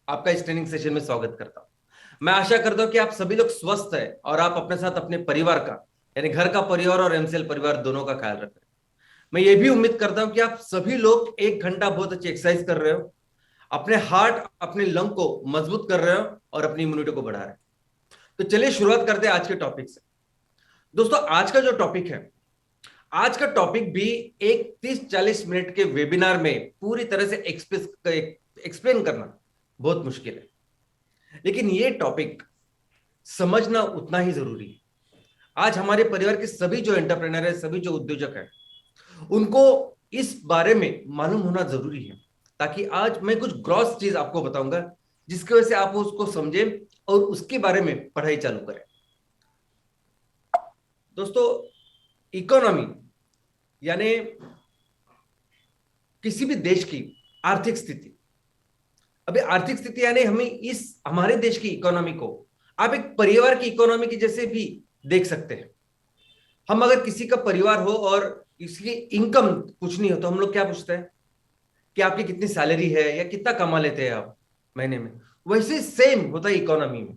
आपका इस training session में स्वागत करता हूं। मैं आशा करता हूं कि आप सभी लोग स्वस्थ हैं और आप अपने साथ अपने परिवार का यानी घर का परिवार और एमसीएल परिवार दोनों का ख्याल रख रहे हैं। मैं ये भी उम्मीद करता हूं कि आप सभी लोग 1 घंटा बहुत अच्छी एक्सरसाइज कर रहे हो, अपने हार्ट अपने लंग को मजबूत कर रहे हो और अपनी इम्यूनिटी को बढ़ा रहे हो। तो चलिए शुरुआत करते हैं आज के टॉपिक से। दोस्तों, आज का जो टॉपिक है, आज का टॉपिक भी एक 30-40 मिनट के वेबिनार में पूरी तरह से एक्सप्लेन करना बहुत मुश्किल है, लेकिन ये टॉपिक समझना उतना ही जरूरी है। आज हमारे परिवार के सभी जो एंटरप्रेनर है, सभी जो उद्योजक है, उनको इस बारे में मालूम होना जरूरी है, ताकि आज मैं कुछ ग्रॉस चीज आपको बताऊंगा जिसकी वजह से आप उसको समझें और उसके बारे में पढ़ाई चालू करें। दोस्तों, इकोनॉमी यानी किसी भी देश की आर्थिक स्थिति, अभी आर्थिक स्थिति यानी हमें इस हमारे देश की इकोनॉमी को आप एक परिवार की इकोनॉमी की जैसे भी देख सकते हैं। हम अगर किसी का परिवार हो और इसकी इनकम पूछनी हो तो हम लोग क्या पूछते हैं कि आपकी कितनी सैलरी है या कितना कमा लेते हैं आप महीने में। वैसे सेम होता है इकोनॉमी में।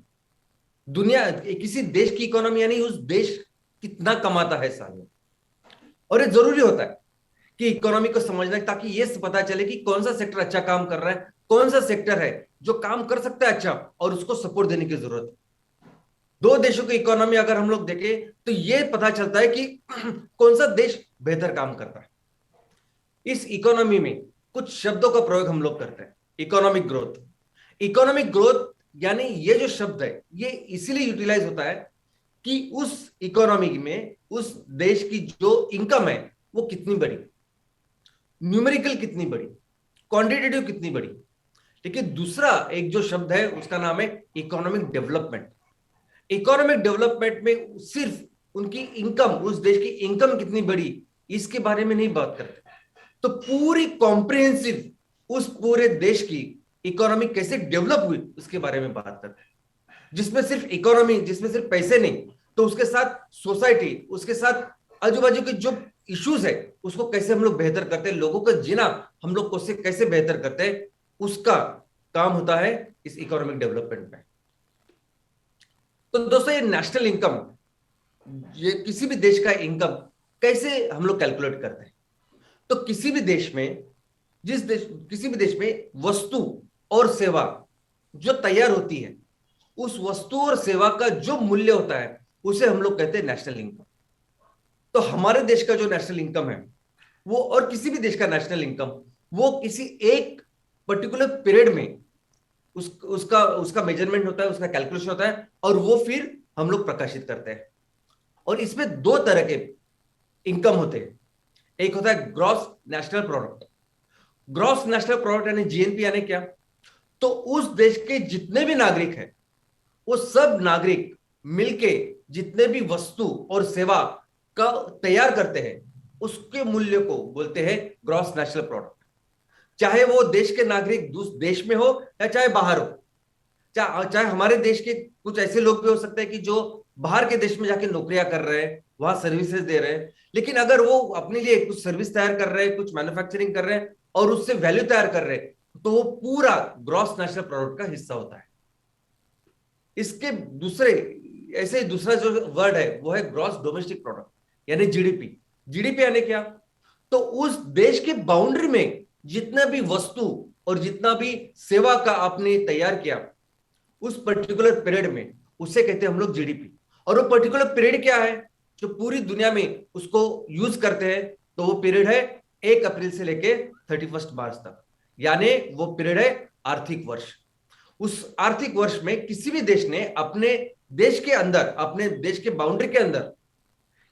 दुनिया किसी देश की इकोनॉमी यानी उस देश कितना कमाता है साल में। और ये जरूरी होता है कि इकोनॉमी को समझना, ताकि ये पता चले कि कौन सा सेक्टर अच्छा काम कर रहा है, कौन सा सेक्टर है जो काम कर सकता है अच्छा और उसको सपोर्ट देने की जरूरत है। दो देशों की इकोनॉमी अगर हम लोग देखें तो ये पता चलता है कि कौन सा देश बेहतर काम कर रहा है। इस इकोनॉमी में कुछ शब्दों का प्रयोग हम लोग करते हैं। इकोनॉमिक ग्रोथ, इकोनॉमिक ग्रोथ यानी ये जो शब्द है ये इसीलिए यूटिलाइज होता है कि उस इकोनॉमी में उस देश की जो इनकम है वो कितनी बड़ी, न्यूमेरिकल कितनी बड़ी, क्वांटिटेटिव कितनी बड़ी। लेकिन दूसरा एक जो शब्द है उसका नाम है इकोनॉमिक डेवलपमेंट। इकोनॉमिक डेवलपमेंट में सिर्फ उनकी इनकम, उस देश की इनकम कितनी बड़ी, इसके बारे में नहीं बात करते। तो पूरी कॉम्प्रिहेंसिव उस पूरे देश की इकोनॉमी कैसे डेवलप हुई उसके बारे में बात करते हैं, जिसमें सिर्फ इकोनॉमी, जिसमें सिर्फ पैसे नहीं, तो उसके साथ सोसाइटी, उसके साथ आजू बाजू के जो इश्यूज है उसको कैसे हम लोग बेहतर करते हैं, लोगों का जीना हम लोग को कैसे बेहतर करते हैं, उसका काम होता है इस इकोनॉमिक डेवलपमेंट में। तो दोस्तों, ये नेशनल इनकम, ये किसी भी देश का इनकम कैसे हम लोग कैलकुलेट करते हैं। तो किसी भी देश में, किसी भी देश में वस्तु और सेवा जो तैयार होती है, उस वस्तु और सेवा का जो मूल्य होता है उसे हम लोग कहते हैं नेशनल इनकम। तो हमारे देश का जो नेशनल इनकम है वो, और किसी भी देश का नेशनल इनकम, वो किसी एक पर्टिकुलर पीरियड में उसका उसका मेजरमेंट होता है, उसका कैलकुलेशन होता है और वो फिर हम लोग प्रकाशित करते हैं। और इसमें दो तरह के इनकम होते हैं। एक होता है gross national product. Gross national product यानी जीएनपी यानी क्या, तो उस देश के जितने भी नागरिक हैं वो सब नागरिक मिलके जितने भी वस्तु और सेवा का तैयार करते हैं उसके मूल्य को बोलते हैं ग्रॉस नेशनल प्रोडक्ट। चाहे वो देश के नागरिक दूसरे देश में हो या चाहे बाहर हो, चाहे हमारे देश के कुछ ऐसे लोग भी हो सकते हैं कि जो बाहर के देश में जाके नौकरियां कर रहे हैं, वहां सर्विसेज दे रहे हैं, लेकिन अगर वो अपने लिए कुछ सर्विस तैयार कर रहे हैं, कुछ मैन्युफैक्चरिंग कर रहे हैं और उससे वैल्यू तैयार कर रहे हैं, तो वो पूरा ग्रॉस नेशनल प्रोडक्ट का हिस्सा होता है। इसके दूसरे, ऐसे दूसरा जो वर्ड है वो है ग्रॉस डोमेस्टिक प्रोडक्ट यानी जीडीपी। जीडीपी यानी क्या, तो उस देश के बाउंड्री में जितना भी वस्तु और जितना भी सेवा का आपने तैयार किया उस पर्टिकुलर पीरियड में, उसे कहते हैं हम लोग जीडीपी। और वो पर्टिकुलर पीरियड क्या है जो पूरी दुनिया में उसको यूज करते हैं, तो वो पीरियड है 1 अप्रैल से लेके 31 मार्च तक, यानी वो पीरियड है आर्थिक वर्ष। उस आर्थिक वर्ष में किसी भी देश ने अपने देश के अंदर, अपने देश के बाउंड्री के अंदर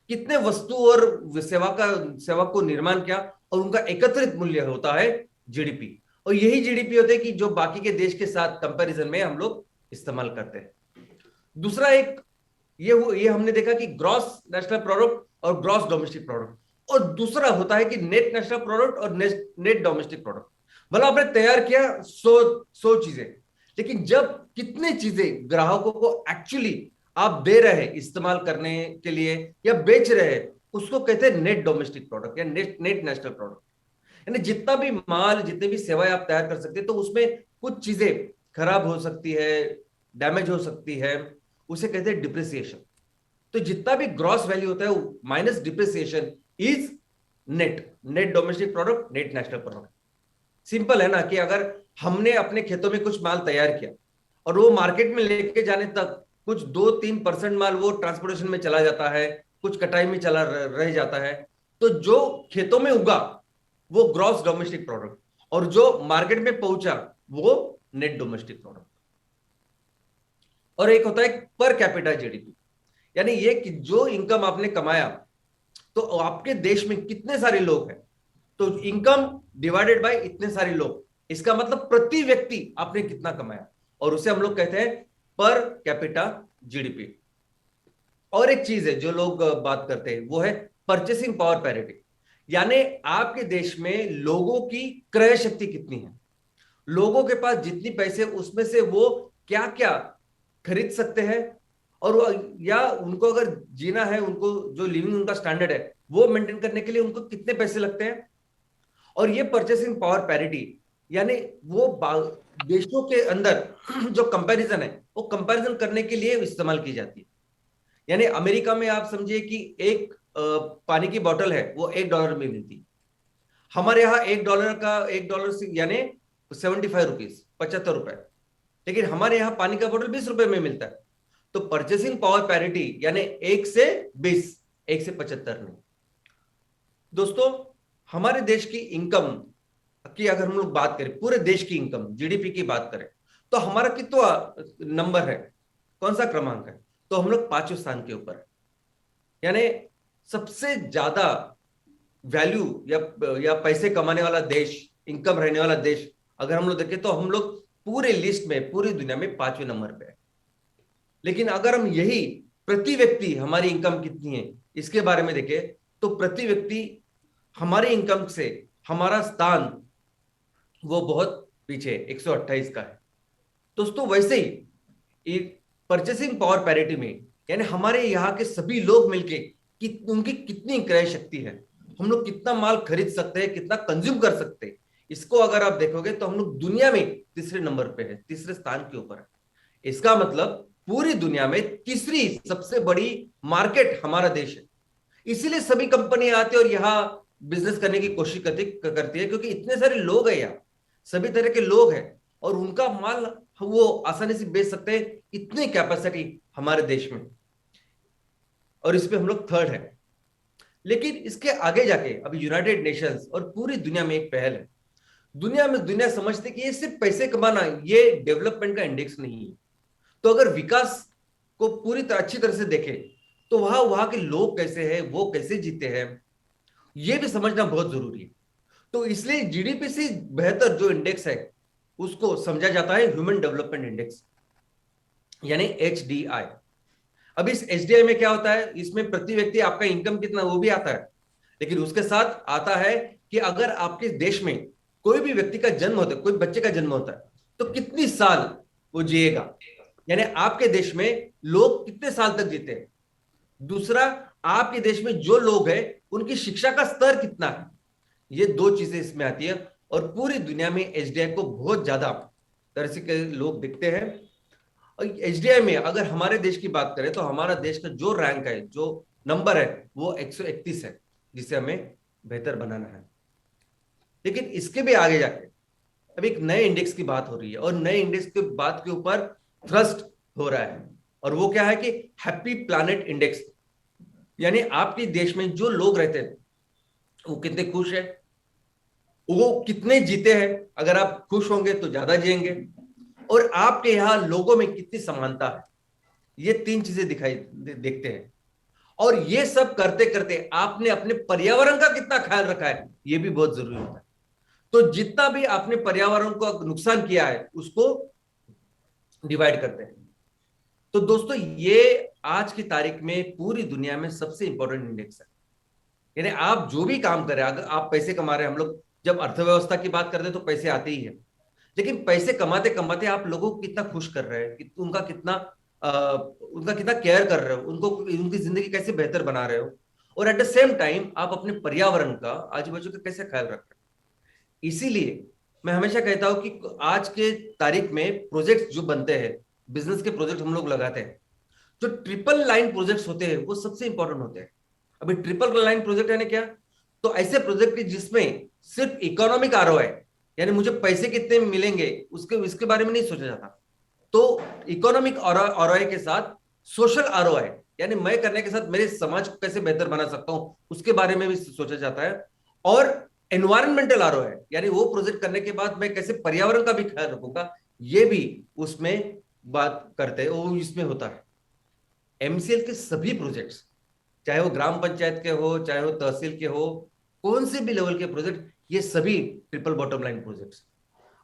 कितने वस्तु और सेवा को निर्माण किया और उनका एकत्रित मूल्य होता है जीडीपी। और यही जीडीपी होते हैं कि जो बाकी के देश के साथ कंपैरिजन में हम लोग इस्तेमाल करते हैं। दूसरा एक ये हमने देखा कि ग्रॉस नेशनल प्रोडक्ट और ग्रॉस डोमेस्टिक प्रोडक्ट। और दूसरा होता है कि नेट नेशनल प्रोडक्ट और नेट डोमेस्टिक प्रोडक्ट। मतलब आपने तैयार किया 100 चीजें, लेकिन जब कितने चीजें ग्राहकों को एक्चुअली आप दे रहे हैं इस्तेमाल करने के लिए या बेच रहे हैं, उसको कहते हैं नेट डोमेस्टिक प्रोडक्ट या नेट नेशनल प्रोडक्ट। यानी जितना भी माल, जितने भी सेवाएं आप तैयार कर सकते हैं, तो उसमें कुछ चीजें खराब हो सकती है, डैमेज हो सकती है, उसे कहते हैं डिप्रिसिएशन। तो जितना भी ग्रॉस वैल्यू होता है minus depreciation is net, net domestic product, net national product. Simple है ना, कि अगर हमने अपने खेतों में कुछ माल तैयार किया और वो मार्केट में लेके जाने तक कुछ 2-3% माल वो ट्रांसपोर्टेशन में चला जाता है, कुछ कटाई में चला रह जाता है, तो जो खेतों में उगा वो ग्रॉस डोमेस्टिक प्रोडक्ट, और जो मार्केट में पहुंचा वो नेट डोमेस्टिक प्रोडक्ट। और एक होता है पर कैपिटा जीडीपी, यानी ये कि जो इनकम आपने कमाया, तो आपके देश में कितने सारे लोग हैं, तो इनकम डिवाइडेड बाय इतने सारे लोग, इसका मतलब प्रति व्यक्ति आपने कितना कमाया, और उसे हम लोग कहते हैं पर कैपिटा जीडीपी। और एक चीज है जो लोग बात करते हैं, वो है परचेसिंग पावर पैरिटी, यानी आपके देश में लोगों की क्रय शक्ति कितनी है, लोगों के पास जितनी पैसे उसमें से वो क्या क्या खरीद सकते हैं, और वो या उनको अगर जीना है, उनको जो लिविंग उनका स्टैंडर्ड है वो मेंटेन करने के लिए उनको कितने पैसे लगते हैं। और ये परचेसिंग पावर पैरिटी यानी वो देशों के अंदर जो कंपैरिजन है वो कंपैरिजन करने के लिए इस्तेमाल की जाती है। यानी अमेरिका में आप समझिए कि एक पानी की बोतल है वो $1 में मिलती है, हमारे यहाँ $1 से यानी 75 रुपीज, 75 रुपए, लेकिन हमारे यहाँ पानी का बोतल 20 रुपए में मिलता है। तो परचेसिंग पावर पैरिटी यानी 1 से 20, 1 से 75 नहीं। दोस्तों, हमारे देश की इनकम की अगर हम लोग बात करें, पूरे देश की इनकम जीडीपी की बात करें, तो हमारा कितना नंबर है, कौन सा क्रमांक है, तो हम लोग 5वें स्थान के ऊपर है। यानी सबसे ज्यादा वैल्यू या पैसे कमाने वाला देश, इनकम रहने वाला देश अगर हम लोग देखें तो हम लोग पूरे लिस्ट में पूरी दुनिया में 5वें नंबर पे है। लेकिन अगर हम यही प्रति व्यक्ति हमारी इनकम कितनी है इसके बारे में देखें, तो प्रति व्यक्ति हमारी इनकम से हमारा स्थान वो बहुत पीछे 128 का है। दोस्तों, वैसे ही परचेसिंग पावर पैरिटी में यानी हमारे यहाँ के सभी लोग मिलके उनकी कितनी क्रय शक्ति है, हम लोग कितना माल खरीद सकते हैं, कितना कंज्यूम कर सकते हैं, इसको अगर आप देखोगे तो हम लोग दुनिया में तीसरे नंबर पे है, तीसरे स्थान के ऊपर है। इसका मतलब पूरी दुनिया में तीसरी सबसे बड़ी मार्केट हमारा देश है। इसीलिए सभी कंपनियां आती है और यहाँ बिजनेस करने की कोशिश करती है, क्योंकि इतने सारे लोग हैं यहाँ, सभी तरह के लोग हैं, और उनका माल वो आसानी से बेच सकते हैं, इतनी कैपेसिटी हमारे देश में, और इस पे हम लोग थर्ड है। लेकिन इसके आगे जाके अभी यूनाइटेड नेशंस और पूरी दुनिया में एक पहल है। दुनिया समझते कि ये सिर्फ पैसे कमाना ये डेवलपमेंट का इंडेक्स नहीं है। तो अगर विकास को पूरी तरह अच्छी तरह से देखें तो वहां के लोग कैसे हैं, वो कैसे जीते हैं, ये भी समझना बहुत जरूरी है। तो इसलिए जीडीपी से बेहतर जो इंडेक्स है उसको समझा जाता है ह्यूमन डेवलपमेंट इंडेक्स, यानी HDI। अब इस HDI में क्या होता है, इसमें प्रति व्यक्ति आपका इनकम कितना वो भी आता है, लेकिन उसके साथ आता है कि अगर आपके देश में कोई भी व्यक्ति का जन्म होता है, कोई बच्चे का जन्म होता है, तो कितनी साल वो जिएगा, यानी आपके देश में लोग कितने साल तक जीते हैं। दूसरा, आपके देश में जो लोग हैं उनकी शिक्षा का स्तर कितना है, ये दो चीजें इसमें आती है। और पूरी दुनिया में HDI को बहुत ज्यादा तरह से के लोग दिखते हैं। और HDI में अगर हमारे देश की बात करें तो हमारा देश का जो रैंक है, जो नंबर है, वो 131 है, जिसे हमें बेहतर बनाना है। लेकिन इसके भी आगे जाके अब एक नए इंडेक्स की बात हो रही है, और नए इंडेक्स के बात के ऊपर थ्रस्ट हो रहा है, और वो क्या है कि हैप्पी प्लैनेट इंडेक्स, यानी आपके देश में जो लोग रहते हैं वो कितने खुश है, वो कितने जीते हैं, अगर आप खुश होंगे तो ज्यादा जिएंगे, और आपके यहां लोगों में कितनी समानता है, ये तीन चीजें देखते हैं। और ये सब करते करते आपने अपने पर्यावरण का कितना ख्याल रखा है, ये भी बहुत जरूरी होता है। तो जितना भी आपने पर्यावरण को नुकसान किया है उसको डिवाइड करते हैं। तो दोस्तों, ये आज की तारीख में पूरी दुनिया में सबसे इंपॉर्टेंट इंडेक्स है। यानी आप जो भी काम कर रहे हैं, अगर आप पैसे कमा रहे हैं, हम लोग जब अर्थव्यवस्था की बात करते हैं तो पैसे आते ही है, लेकिन पैसे कमाते कमाते आप लोगों को कितना खुश कर रहे हैं, उनका कितना केयर कर रहे हो, उनको उनकी जिंदगी कैसे बेहतर बना रहे हो, और एट द सेम टाइम आप अपने पर्यावरण का, आजू बाजू का कैसे ख्याल रख रहे हो। इसीलिए मैं हमेशा कहता हूं कि आज के तारीख में प्रोजेक्ट जो बनते हैं, बिजनेस के प्रोजेक्ट हम लोग लगाते हैं, जो ट्रिपल लाइन प्रोजेक्ट्स होते हैं वो सबसे इंपॉर्टेंट होते हैं। अभी ट्रिपल लाइन प्रोजेक्ट यानी क्या? तो ऐसे प्रोजेक्ट जिसमें सिर्फ इकोनॉमिक आरओआई, यानी मुझे पैसे कितने मिलेंगे उसके इसके बारे में नहीं सोचा जाता। तो इकोनॉमिक आरओआई के साथ सोशल आरओआई, यानी मैं करने के साथ मेरे समाज को कैसे बेहतर बना सकता हूं उसके बारे में भी सोचा जाता है। और एनवायरमेंटल आरओआई, यानी वो प्रोजेक्ट करने के बाद मैं कैसे पर्यावरण का भी ख्याल रखूंगा, ये भी उसमें बात करते हैं, वो इसमें होता है। एमसीएल के सभी प्रोजेक्ट्स, चाहे वो ग्राम पंचायत के हो, चाहे वो तहसील के हो, कौन से भी लेवल के प्रोजेक्ट, ये सभी ट्रिपल बॉटम लाइन प्रोजेक्ट्स।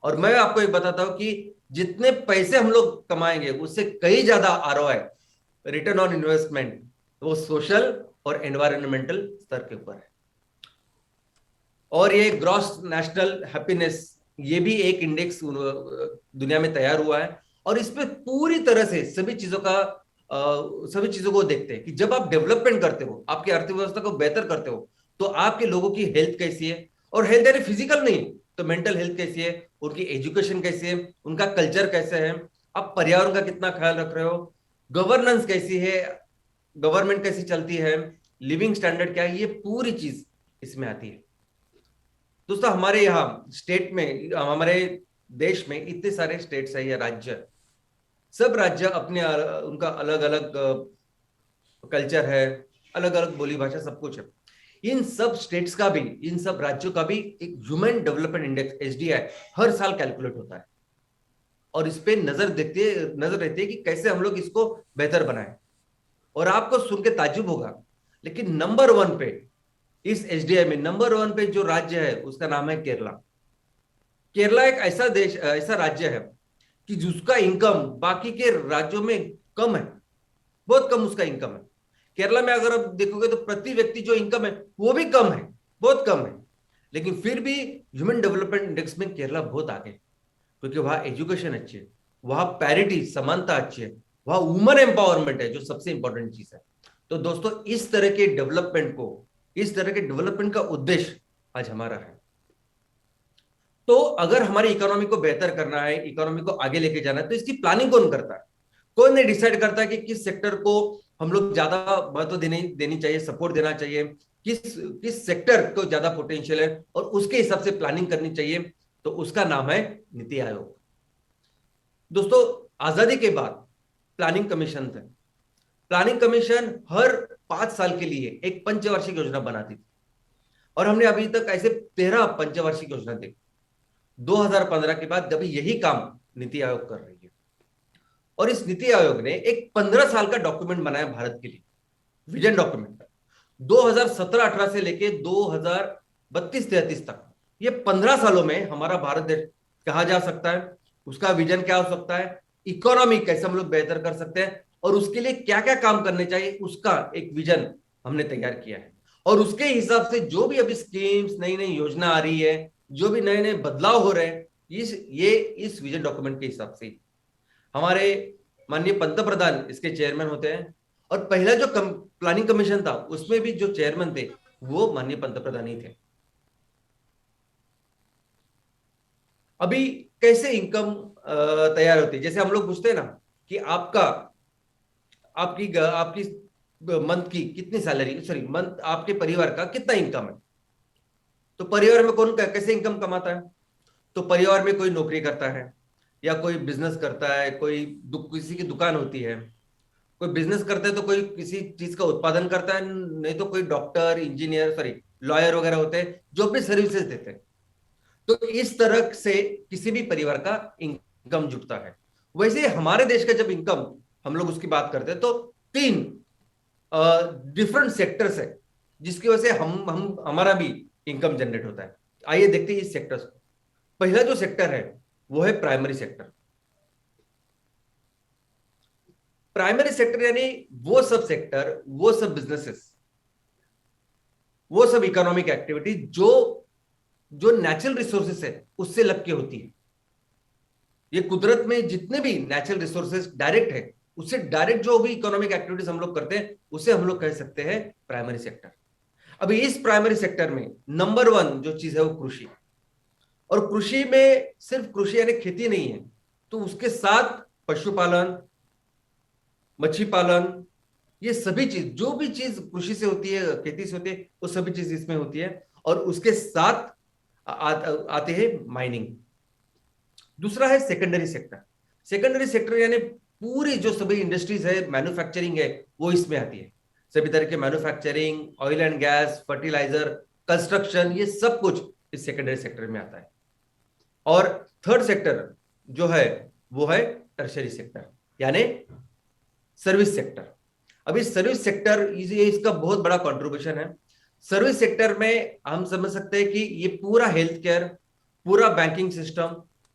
और मैं आपको एक बताता हूं कि जितने पैसे हम लोग कमाएंगे उससे कई ज्यादा आरओआई, रिटर्न ऑन इन्वेस्टमेंट, वो सोशल और एनवायरमेंटल स्तर के ऊपर है। और ये ग्रॉस नेशनल हैप्पीनेस, ये भी एक इंडेक्स दुनिया में तैयार हुआ है, और इस पे पूरी तरह से सभी चीजों को देखते हैं कि जब आप डेवलपमेंट करते हो, आपकी अर्थव्यवस्था को बेहतर करते हो, तो आपके लोगों की हेल्थ कैसी है, और हेल्थ यानी फिजिकल नहीं, तो मेंटल हेल्थ कैसी है, उनकी एजुकेशन कैसी है, उनका कल्चर कैसे है, आप पर्यावरण का कितना ख्याल रख रहे हो, गवर्नेंस कैसी है, गवर्नमेंट कैसी चलती है, लिविंग स्टैंडर्ड क्या है, ये पूरी चीज इसमें आती है। दोस्तों हमारे यहाँ स्टेट में, हमारे देश में इतने सारे स्टेट्स है या राज्य, सब राज्य अपने उनका अलग अलग कल्चर है, अलग अलग बोली भाषा, सब कुछ है। इन सब स्टेट्स का भी, इन सब राज्यों का भी एक ह्यूमन डेवलपमेंट इंडेक्स एचडीआई हर साल कैलकुलेट होता है, और इस पे नजर रहती है कि कैसे हम लोग इसको बेहतर बनाएं। और आपको सुन के ताज्जुब होगा, लेकिन नंबर वन पे, इस एचडीआई में नंबर वन पे जो राज्य है उसका नाम है केरला। केरला एक ऐसा राज्य है कि जिसका इनकम बाकी के राज्यों में कम है, बहुत कम उसका इनकम है। केरला में अगर आप देखोगे तो प्रति व्यक्ति जो इनकम है वो भी कम है, बहुत कम है। लेकिन फिर भी ह्यूमन डेवलपमेंट इंडेक्स में केरला बहुत आगे, क्योंकि वहां एजुकेशन अच्छी है, वहां पैरिटी, समानता अच्छी है, वहां वुमन एम्पावरमेंट है जो सबसे इंपॉर्टेंट चीज है। तो दोस्तों इस तरह के डेवलपमेंट का उद्देश्य आज हमारा है। तो अगर हमारी इकोनॉमी को बेहतर करना है, इकोनॉमी को आगे लेके जाना है, तो इसकी प्लानिंग कौन करता है? कौन नहीं डिसाइड करता है कि किस सेक्टर को हम लोग ज्यादा महत्व देनी देनी चाहिए, सपोर्ट देना चाहिए, किस किस सेक्टर को ज्यादा पोटेंशियल है, और उसके हिसाब से प्लानिंग करनी चाहिए। तो उसका नाम है नीति आयोग। दोस्तों आजादी के बाद प्लानिंग कमीशन थे। प्लानिंग कमीशन हर 5 साल के लिए एक पंचवार्षिक योजना बनाती थी, और हमने अभी तक ऐसे 13 पंचवार्षिक योजना देखी। 2015 के बाद अभी यही काम नीति आयोग कर रही है। और इस नीति आयोग ने एक 15 साल का डॉक्यूमेंट बनाया भारत के लिए, विजन डॉक्यूमेंट, 2017-18 से लेके 2032-33 तक। ये 15 सालों में हमारा भारत देश कहा जा सकता है, उसका विजन क्या हो सकता है, इकोनॉमी कैसे हम लोग बेहतर कर सकते हैं, और उसके लिए क्या क्या काम करने चाहिए, उसका एक विजन हमने तैयार किया है। और उसके हिसाब से जो भी अभी स्कीम्स, नई नई योजना आ रही है, जो भी नए नए बदलाव हो रहे हैं, इस विजन डॉक्यूमेंट के हिसाब से हमारे माननीय पंतप्रधान इसके चेयरमैन होते हैं। और पहला जो प्लानिंग कमीशन था उसमें भी जो चेयरमैन थे वो माननीय पंतप्रधान ही थे। अभी कैसे इनकम तैयार होती है, जैसे हम लोग पूछते हैं ना कि आपकी मंथ की कितनी सैलरी, सॉरी मंथ, आपके परिवार का कितना इनकम है। तो परिवार में कौन कैसे इनकम कमाता है? तो परिवार में कोई नौकरी करता है, या कोई बिजनेस करता है, किसी की दुकान होती है, कोई बिजनेस करता है तो कोई किसी चीज का उत्पादन करता है, नहीं तो कोई डॉक्टर, इंजीनियर, सॉरी लॉयर वगैरह होते हैं जो अपनी सर्विसेज देते हैं। तो इस तरह से किसी भी परिवार का इनकम जुटता है। वैसे हमारे देश का जब इनकम हम लोग उसकी बात करते हैं तो 3 डिफरेंट सेक्टर्स है जिसकी वजह से हम हमारा भी इनकम जनरेट होता है। आइए देखते हैं इस सेक्टर्स को। पहला जो सेक्टर है वो है प्राइमरी सेक्टर। प्राइमरी सेक्टर यानी वो सब सेक्टर, वो सब बिजनेसेस, वो सब इकोनॉमिक एक्टिविटी जो जो नेचुरल रिसोर्सेस है उससे लग के होती है। ये कुदरत में जितने भी नेचुरल रिसोर्सेस डायरेक्ट है, उससे डायरेक्ट जो भी इकोनॉमिक एक्टिविटीज हम लोग करते हैं उसे हम लोग कह सकते हैं प्राइमरी सेक्टर। अभी इस प्राइमरी सेक्टर में नंबर 1 जो चीज है वो कृषि। और कृषि में सिर्फ कृषि यानी खेती नहीं है, तो उसके साथ पशुपालन, मच्छी पालन, ये सभी चीज, जो भी चीज कृषि से होती है, खेती से होती है, वो सभी चीज इसमें होती है। और उसके साथ आते हैं माइनिंग। दूसरा है सेकेंडरी सेक्टर। सेकेंडरी सेक्टर यानी पूरी जो सभी इंडस्ट्रीज है, मैन्युफैक्चरिंग है, वो इसमें आती है। सभी तरह के manufacturing, oil and gas, fertiliser, construction, ये सब कुछ इस सेकेंडरी सेक्टर में आता है। और थर्ड सेक्टर जो है वो है टर्शरी सेक्टर यानी सर्विस सेक्टर। अभी सर्विस सेक्टर ये इसका बहुत बड़ा कंट्रीब्यूशन है। सर्विस सेक्टर में हम समझ सकते हैं कि ये पूरा हेल्थ केयर, पूरा बैंकिंग सिस्टम,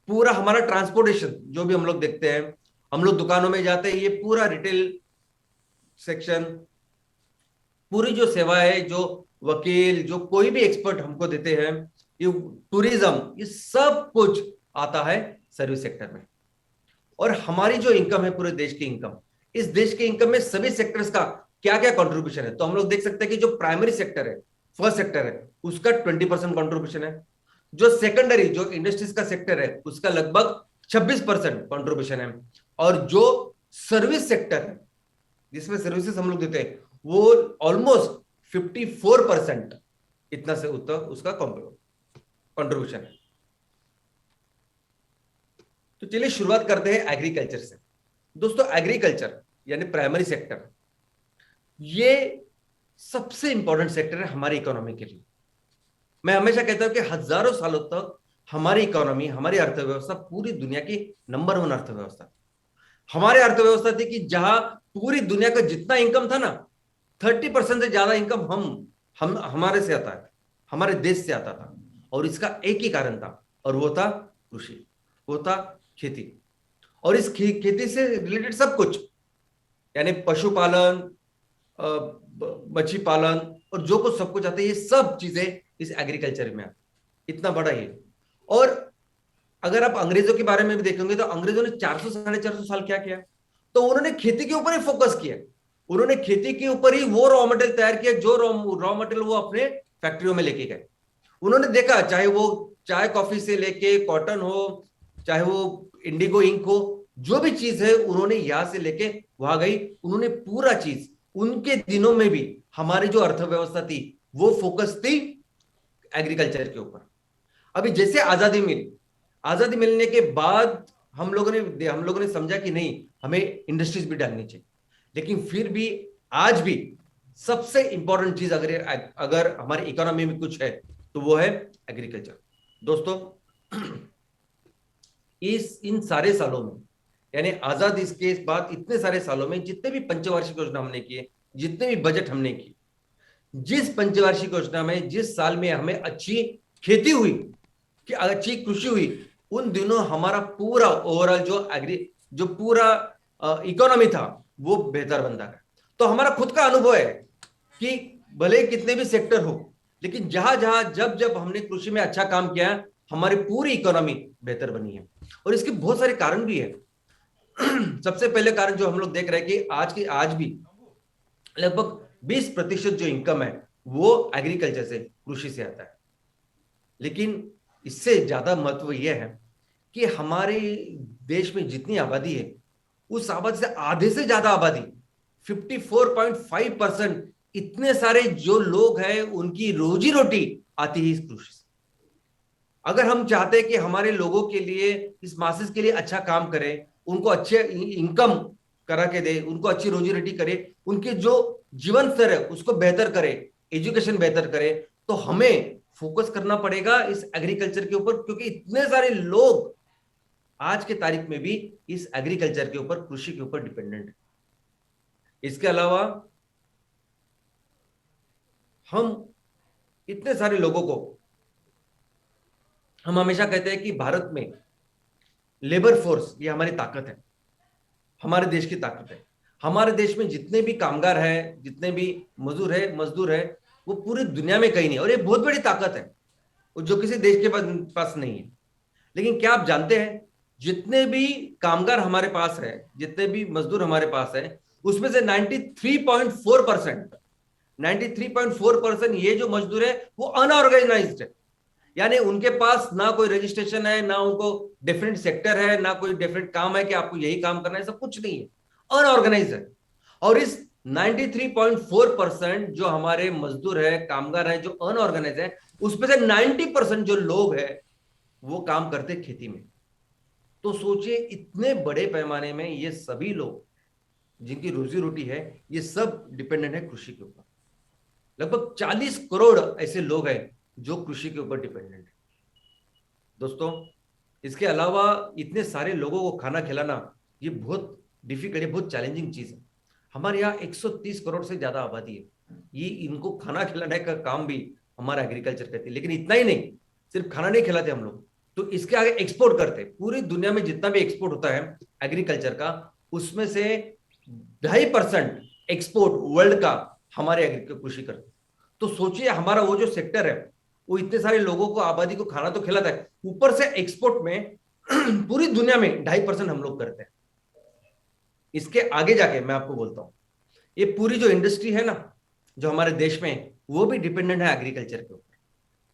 पूरा हमारा ट्रांसपोर्टेशन जो भी हम लोग देखते हैं, हम लोग दुकानों में जाते हैं, ये पूरा रिटेल सेक्शन, पूरी जो सेवा है, जो वकील, जो कोई भी एक्सपर्ट हमको देते हैं, ये टूरिज्म, ये सब कुछ आता है सर्विस सेक्टर में। और हमारी जो इनकम है, पूरे देश की इनकम, इस देश के इनकम में सभी सेक्टर्स का क्या क्या कंट्रीब्यूशन है, तो हम लोग देख सकते हैं कि जो प्राइमरी सेक्टर है, फर्स्ट सेक्टर है, उसका 20% कंट्रीब्यूशन है। जो सेकेंडरी, जो इंडस्ट्रीज का सेक्टर है, उसका लगभग 26% कंट्रीब्यूशन है। और जो सर्विस सेक्टर है, जिसमें सर्विसेज हम लोग देते हैं, वो ऑलमोस्ट 54% इतना से उतना उसका कंट्रीब्यूशन है। तो चलिए शुरुआत करते हैं एग्रीकल्चर से। दोस्तों, एग्रीकल्चर यानी प्राइमरी सेक्टर, ये सबसे इंपॉर्टेंट सेक्टर है हमारी इकोनॉमी के लिए। मैं हमेशा कहता हूं कि हजारों सालों तक हमारी इकोनॉमी, हमारी अर्थव्यवस्था पूरी दुनिया की नंबर 1 अर्थव्यवस्था। हमारी अर्थव्यवस्था थी कि जहां पूरी दुनिया का जितना इनकम था ना, 30% से ज्यादा इनकम हम हमारे से आता है, हमारे देश से आता था। और इसका एक ही कारण था, और वो था कृषि, वो था खेती। और इस खेती से रिलेटेड सब कुछ, यानी पशुपालन, मच्छी पालन, और जो कुछ सब कुछ आता है, ये सब चीजें इस एग्रीकल्चर में आती। इतना बड़ा ये। और अगर आप अंग्रेजों के बारे में भी देखेंगे, तो अंग्रेजों ने 400 साढ़े 400 साल क्या किया, तो उन्होंने खेती के ऊपर ही फोकस किया। उन्होंने खेती के ऊपर ही वो रॉ मटेरियल तैयार किया, जो रॉ मटेरियल वो अपने फैक्ट्रियों में लेके गए। उन्होंने देखा, चाहे वो चाय कॉफी से लेके कॉटन हो, चाहे वो इंडिगो इंक हो, जो भी चीज है उन्होंने यहां से लेके वहां गई। उन्होंने पूरा चीज, उनके दिनों में भी हमारी जो अर्थव्यवस्था थी वो फोकस थी एग्रीकल्चर के ऊपर। अभी जैसे आजादी मिली, आजादी मिलने के बाद हम लोगों ने समझा कि नहीं, हमें इंडस्ट्रीज भी डालनी चाहिए। लेकिन फिर भी आज भी सबसे इंपॉर्टेंट चीज अगर हमारी इकोनॉमी में कुछ है, तो वो है एग्रीकल्चर। दोस्तों, इन सारे सालों में, यानी आजादी इसके बाद इतने सारे सालों में, जितने भी पंचवार्षिक योजना हमने किए, जितने भी बजट हमने किए, जिस पंचवार्षिक योजना में जिस साल में हमें अच्छी खेती हुई, कि अच्छी कृषि हुई, उन दिनों हमारा पूरा ओवरऑल जो पूरा इकोनॉमी था वो बेहतर बनता है। तो हमारा खुद का अनुभव है कि भले कितने भी सेक्टर हो, लेकिन जहां जहां जब जब हमने कृषि में अच्छा काम किया, हमारी पूरी इकोनॉमी बेहतर बनी है। और इसके बहुत सारे कारण भी है। सबसे पहले कारण जो हम लोग देख रहे हैं कि आज भी लगभग 20% जो इनकम है वो एग्रीकल्चर से, कृषि से आता है। लेकिन इससे ज्यादा महत्व यह है कि हमारे देश में जितनी आबादी है, उस आबादी से आधे से ज्यादा आबादी, 54.5%, इतने सारे जो लोग हैं उनकी रोजी रोटी आती है इस कृषि से। अगर हम चाहते हैं कि हमारे लोगों के लिए, इस मासेस के लिए अच्छा काम करें, उनको अच्छे इनकम करा के दे, उनको अच्छी रोजी रोटी करे, उनके जो जीवन स्तर है उसको बेहतर करे, एजुकेशन बेहतर करे, तो हमें फोकस करना पड़ेगा इस एग्रीकल्चर के ऊपर। क्योंकि इतने सारे लोग आज के तारीख में भी इस एग्रीकल्चर के ऊपर, कृषि के ऊपर डिपेंडेंट है। इसके अलावा हम इतने सारे लोगों को, हम हमेशा कहते हैं कि भारत में लेबर फोर्स ये हमारी ताकत है, हमारे देश की ताकत है। हमारे देश में जितने भी कामगार हैं, जितने भी मजदूर है, वो पूरी दुनिया में कहीं नहीं, और ये बहुत बड़ी ताकत है जो किसी देश के पास नहीं है। लेकिन क्या आप जानते हैं, जितने भी कामगार हमारे पास है, जितने भी मजदूर हमारे पास है, उसमें से 93.4% ये जो मजदूर है वो अनऑर्गेनाइज्ड है। यानी उनके पास ना कोई रजिस्ट्रेशन है, ना उनको डिफरेंट सेक्टर है, ना कोई डिफरेंट काम है कि आपको यही काम करना है, सब कुछ नहीं है, अनऑर्गेनाइज है। और इस 93.4% जो हमारे मजदूर है, कामगार है, जो अनऑर्गेनाइज है, उसमें से 90% जो लोग है वो काम करते खेती में। तो सोचिए इतने बड़े पैमाने में ये सभी लोग जिनकी रोजी रोटी है, ये सब डिपेंडेंट है कृषि के ऊपर। लगभग 40 करोड़ ऐसे लोग हैं जो कृषि के ऊपर डिपेंडेंट है दोस्तों। इसके अलावा इतने सारे लोगों को खाना खिलाना ये बहुत डिफिकल्ट है, बहुत चैलेंजिंग चीज है। हमारे यहाँ 130 करोड़ से ज्यादा आबादी है, ये इनको खाना खिलाने का काम भी हमारा एग्रीकल्चर करती है। लेकिन इतना ही नहीं, सिर्फ खाना नहीं खिलाते हम लोग, तो इसके आगे एक्सपोर्ट करते। पूरी दुनिया में जितना भी एक्सपोर्ट होता है एग्रीकल्चर का, उसमें से 2.5% एक्सपोर्ट वर्ल्ड का हमारे कृषि करते। तो सोचिए हमारा वो जो सेक्टर है, वो इतने सारे लोगों को, आबादी को खाना तो खिलाता है, ऊपर से एक्सपोर्ट में पूरी दुनिया में 2.5% हम लोग करते हैं। इसके आगे जाके मैं आपको बोलता हूं, ये पूरी जो इंडस्ट्री है ना जो हमारे देश में, वो भी डिपेंडेंट है एग्रीकल्चर के ऊपर।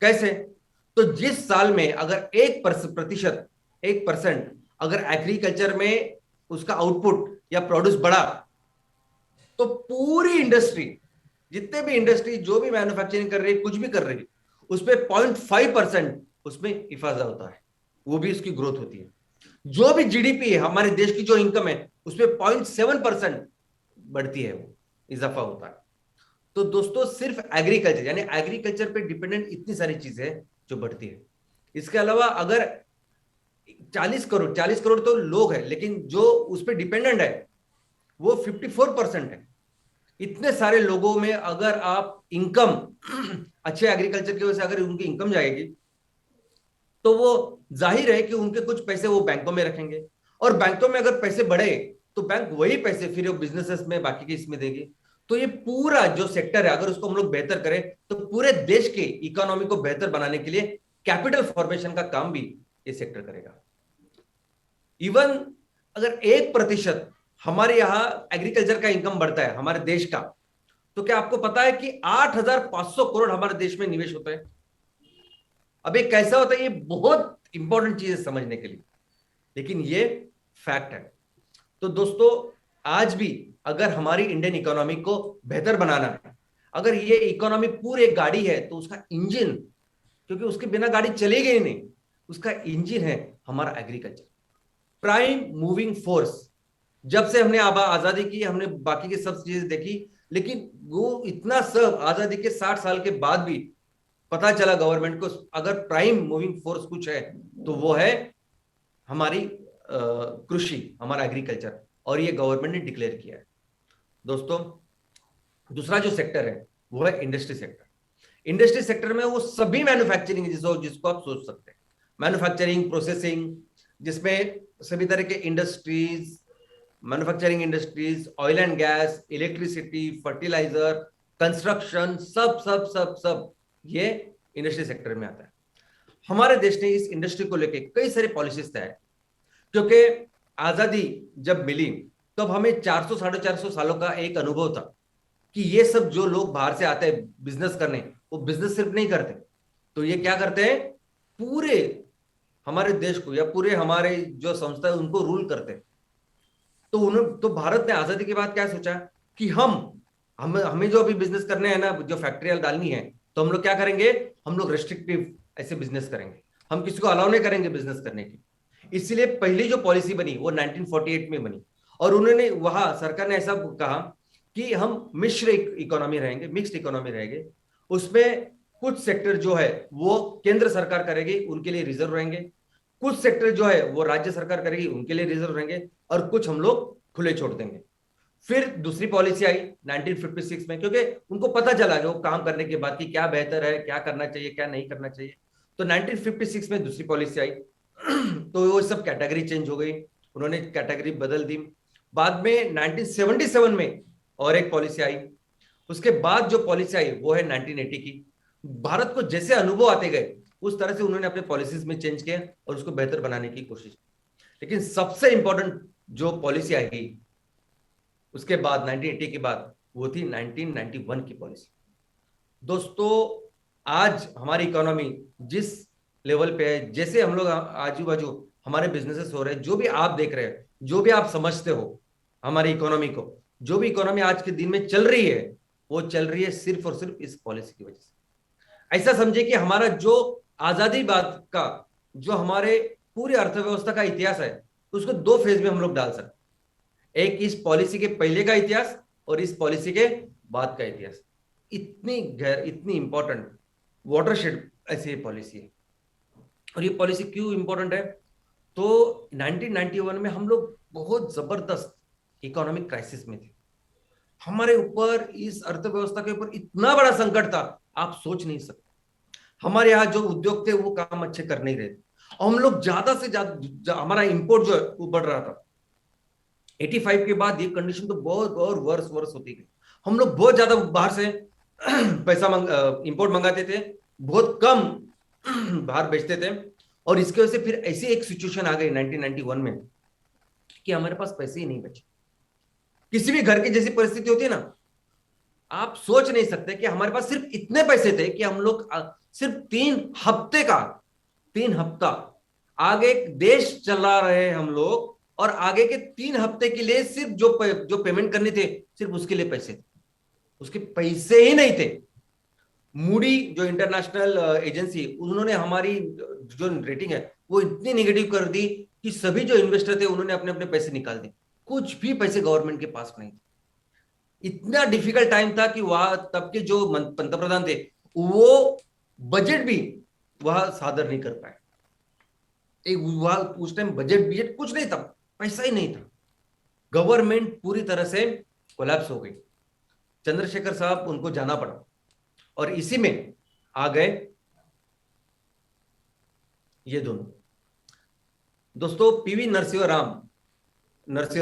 कैसे? तो जिस साल में अगर 1%, 1% अगर एग्रीकल्चर में उसका आउटपुट या प्रोड्यूस बढ़ा, तो पूरी इंडस्ट्री, जितने भी इंडस्ट्री जो भी मैन्युफैक्चरिंग कर रही है, कुछ भी कर रही है, उसमें 0.5% उसमें इफाजा होता है, वो भी उसकी ग्रोथ होती है। जो भी जीडीपी है हमारे देश की, जो इनकम है, उसमें 0.7% बढ़ती है, वो इजाफा होता है। तो दोस्तों सिर्फ एग्रीकल्चर, यानी एग्रीकल्चर पे डिपेंडेंट इतनी सारी चीजें जो बढ़ती है। इसके अलावा अगर 40 करोड़ तो लोग हैं, लेकिन जो उस पर डिपेंडेंट है वो 54% है। इतने सारे लोगों में अगर आप इनकम अच्छे एग्रीकल्चर की वजह से अगर उनकी इनकम जाएगी, तो वो जाहिर है कि उनके कुछ पैसे वो बैंकों में रखेंगे, और बैंकों में अगर पैसे बढ़े तो बैंक वही पैसे फिर वो बिजनेसेस में, बाकी के इसमें देगी। तो ये पूरा जो सेक्टर है, अगर उसको हम लोग बेहतर करें, तो पूरे देश के इकोनॉमी को बेहतर बनाने के लिए कैपिटल फॉर्मेशन का काम भी ये सेक्टर करेगा। इवन अगर 1% हमारे यहाँ एग्रीकल्चर का इनकम बढ़ता है हमारे देश का, तो क्या आपको पता है कि 8,500 करोड़ हमारे देश में निवेश होता है। अब ये कैसा होता है, ये बहुत इंपॉर्टेंट चीज है समझने के लिए, लेकिन ये फैक्ट है। तो दोस्तों आज भी अगर हमारी इंडियन इकोनॉमी को बेहतर बनाना है, अगर ये इकोनॉमी पूरी एक गाड़ी है, तो उसका इंजन, क्योंकि उसके बिना गाड़ी चलेगी ही नहीं, उसका इंजन है हमारा एग्रीकल्चर, प्राइम मूविंग फोर्स। जब से हमने आजादी की, हमने बाकी की सब चीजें देखी, लेकिन वो इतना सब आजादी के 60 साल के बाद भी पता चला गवर्नमेंट को, अगर प्राइम मूविंग फोर्स कुछ है तो वो है हमारी कृषि, हमारा एग्रीकल्चर, और ये गवर्नमेंट ने डिक्लेयर किया है। दोस्तों दूसरा जो सेक्टर है वो है इंडस्ट्री सेक्टर। इंडस्ट्री सेक्टर में वो सभी मैन्युफैक्चरिंग जिसको आप सोच सकते हैं, मैन्युफैक्चरिंग, प्रोसेसिंग, जिसमें सभी तरह के industries, manufacturing industries, oil and gas, electricity, fertiliser, construction, सब सब सब सब ये इंडस्ट्री सेक्टर में आता है। हमारे देश ने इस इंडस्ट्री को लेकर कई सारे पॉलिसीज तय, क्योंकि आजादी जब मिली तब हमें 400 450 सालों का एक अनुभव था कि ये सब जो लोग बाहर से आते हैं बिजनेस करने, वो बिजनेस सिर्फ नहीं करते, तो ये क्या करते हैं, पूरे हमारे देश को या पूरे हमारे जो संस्था है उनको रूल करते हैं। तो भारत ने आजादी के बाद क्या सोचा कि हमें जो अभी बिजनेस करने हैं ना, जो फैक्ट्रियां डालनी है, तो हम लोग क्या करेंगे, हम लोग रेस्ट्रिक्टिव ऐसे बिजनेस करेंगे, हम किसी को अलाउ नहीं करेंगे बिजनेस करने की। इसलिए पहली जो पॉलिसी बनी वो 1948 में बनी, और उन्होंने वहां सरकार ने ऐसा कहा कि हम मिश्र इकोनॉमी रहेंगे, मिक्स्ड इकोनॉमी रहेंगे। उसमें कुछ सेक्टर जो है वो केंद्र सरकार करेगी, उनके लिए रिजर्व रहेंगे, कुछ सेक्टर जो है वो राज्य सरकार करेगी, उनके लिए रिजर्व रहेंगे, और कुछ हम लोग खुले छोड़ देंगे। फिर दूसरी पॉलिसी आई 1956 में, क्योंकि उनको पता चला कि वो काम करने के बाद कि क्या बेहतर है, क्या करना चाहिए, क्या नहीं करना चाहिए। तो 1956 में दूसरी पॉलिसी आई तो वो सब कैटेगरी चेंज हो गई, उन्होंने कैटेगरी बदल दी। बाद में 1977 में और एक पॉलिसी आई, उसके बाद जो पॉलिसी आई वो है 1980 की। भारत को जैसे अनुभव आते गए उस तरह से उन्होंने अपने पॉलिसीज में चेंज किया और उसको बेहतर बनाने की कोशिश की। लेकिन सबसे इंपॉर्टेंट जो पॉलिसी आई उसके बाद 1980 के बाद, वो थी 1991 की पॉलिसी। दोस्तों आज हमारी इकोनॉमी जिस लेवल पे है। जैसे हम लोग आजू बाजू हमारे बिजनेसेस हो रहे हैं, जो भी आप देख रहे हैं, जो भी आप समझते हो हमारी इकोनॉमी को, जो भी इकोनॉमी आज के दिन में चल रही है, वो चल रही है सिर्फ और सिर्फ इस पॉलिसी की वजह से। ऐसा समझे कि हमारा जो आजादी बाद का जो हमारे पूरी अर्थव्यवस्था का इतिहास है, उसको दो फेज में हम लोग डाल सकते। एक इस पॉलिसी के पहले का इतिहास और इस पॉलिसी के बाद का इतिहास। इतनी गहर, इतनी इंपॉर्टेंट वाटरशेड ऐसी पॉलिसी है। और ये पॉलिसी क्यों इंपॉर्टेंट है? तो 1991 में हम लोग बहुत जबरदस्त इकोनॉमिक क्राइसिस में थे। हमारे ऊपर, इस अर्थव्यवस्था के ऊपर इतना बड़ा संकट था, आप सोच नहीं सकते। हमारे यहाँ जो उद्योग थे वो काम अच्छे कर नहीं रहे थे, और हम लोग ज्यादा से ज्यादा हमारा इंपोर्ट जो है वो बढ़ रहा था। 85 के बाद ये कंडीशन तो बहुत और वर्स वर्स होती गई। हम लोग बहुत ज्यादा बाहर से पैसा इंपोर्ट मंगाते थे, बहुत कम बाहर बेचते थे। और इसके वजह से फिर ऐसी एक सिचुएशन आ गई 1991 में कि हमारे पास पैसे ही नहीं बचे। किसी भी घर की जैसी परिस्थिति होती है ना, आप सोच नहीं सकते कि हमारे पास सिर्फ इतने पैसे थे कि हम लोग सिर्फ 3 हफ्ते का, 3 हफ्ता आगे देश चला रहे हैं हम लोग, और आगे के 3 हफ्ते के लिए सिर्फ जो पेमेंट करनी थे, सिर्फ उसके लिए पैसे थे। उसके पैसे ही नहीं थे। मूडी जो इंटरनेशनल एजेंसी, उन्होंने हमारी जो रेटिंग है वो इतनी नेगेटिव कर दी कि सभी जो इन्वेस्टर थे उन्होंने अपने अपने पैसे निकाल दिए। कुछ भी पैसे गवर्नमेंट के पास नहीं थे। इतना डिफिकल्ट टाइम था कि वहां तब के जो पंतप्रधान थे, वो बजट भी वह सादर नहीं कर पाए। एक वहां उस टाइम बजट बजट कुछ नहीं था, पैसा ही नहीं था। गवर्नमेंट पूरी तरह से कोलैप्स हो गई। चंद्रशेखर साहब, उनको जाना पड़ा। और इसी में आ गए ये दोनों दोस्तों, पीवी नरसिंह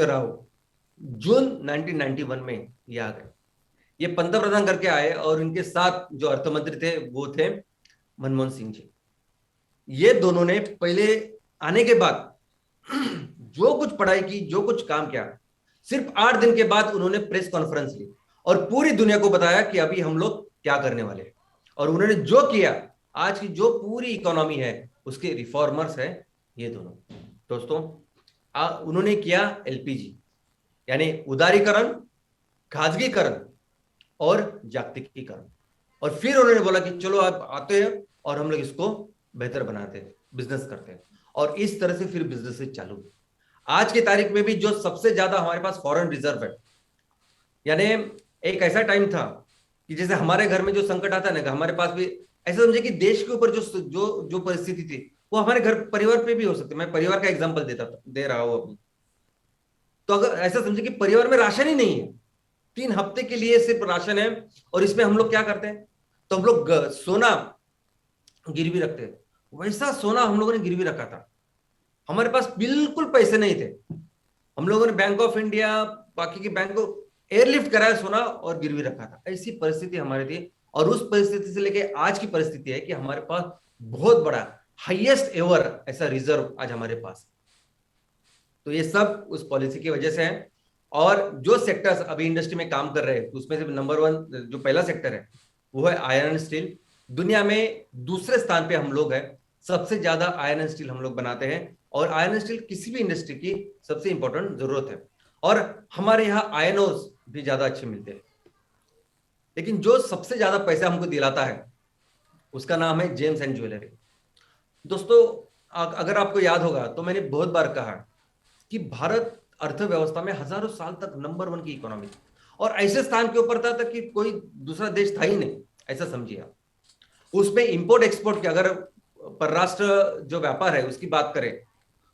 राव। जून 1991 में ये आ गए। ये पंतप्रधान करके आए, और इनके साथ जो अर्थ मंत्री थे वो थे मनमोहन सिंह जी। ये दोनों ने पहले आने के बाद जो कुछ पढ़ाई की, जो कुछ काम किया, सिर्फ 8 दिन के बाद उन्होंने प्रेस कॉन्फ्रेंस ली और पूरी दुनिया को बताया कि अभी हम लोग क्या करने वाले हैं। और उन्होंने जो किया, आज की जो पूरी इकोनॉमी है उसके रिफॉर्मर्स है ये दोनों दोस्तों। उन्होंने किया एलपीजी, यानी उदारीकरण, खाजगीकरण और जागतिकीकरण। और फिर उन्होंने बोला कि चलो आप आते हैं और हम लोग इसको बेहतर बनाते हैं, बिजनेस करते हैं। और इस तरह से फिर बिजनेस चालू हुए। आज की तारीख में भी जो सबसे ज्यादा हमारे पास फॉरेन रिजर्व है, यानी एक ऐसा टाइम था कि जैसे हमारे घर में जो संकट आता है ना, हमारे पास भी ऐसा समझे कि देश के ऊपर जो जो जो परिस्थिति थी वो हमारे घर परिवार पे भी हो सकती है। मैं परिवार का एग्जांपल दे रहा हूं अभी। तो अगर ऐसा समझे कि परिवार में राशन ही नहीं है, 3 हफ्ते के लिए सिर्फ राशन है, और इसमें हम लोग क्या करते हैं, तो हम लोग सोना गिरवी रखते हैं। वैसा सोना हम लोगों ने गिरवी रखा था। हमारे पास बिल्कुल पैसे नहीं थे। हम लोगों ने बैंक ऑफ इंडिया, बाकी के बैंक को एयरलिफ्ट कराया सोना और गिरवी रखा था। ऐसी परिस्थिति हमारी थी। और उस परिस्थिति से लेके आज की परिस्थिति है कि हमारे पास बहुत बड़ा, हाईएस्ट एवर ऐसा रिजर्व आज हमारे पास। तो ये सब उस पॉलिसी की वजह से है। और जो सेक्टर्स अभी इंडस्ट्री में काम कर रहे हैं, उसमें से नंबर 1 जो पहला सेक्टर है वो है आयरन एंड स्टील। दुनिया में दूसरे स्थान पे हम लोग हैं। सबसे ज्यादा आयरन एंड स्टील हम लोग बनाते हैं, और आयरन एंड स्टील किसी भी इंडस्ट्री की सबसे इंपॉर्टेंट जरूरत है। और हमारे यहाँ आयरन ओर्स भी ज्यादा अच्छे मिलते हैं। लेकिन जो सबसे ज्यादा पैसा हमको दिलाता है उसका नाम है जेम्स एंड ज्वेलरी। दोस्तों, अगर आपको याद होगा तो मैंने बहुत बार कहा कि भारत अर्थव्यवस्था में हजारों साल तक नंबर 1 की इकोनॉमी थी, और ऐसे स्थान के ऊपर था कि कोई दूसरा देश था ही नहीं, ऐसा समझिए आप। उसमें इंपोर्ट एक्सपोर्ट के, अगर परराष्ट्र जो व्यापार है उसकी बात करें,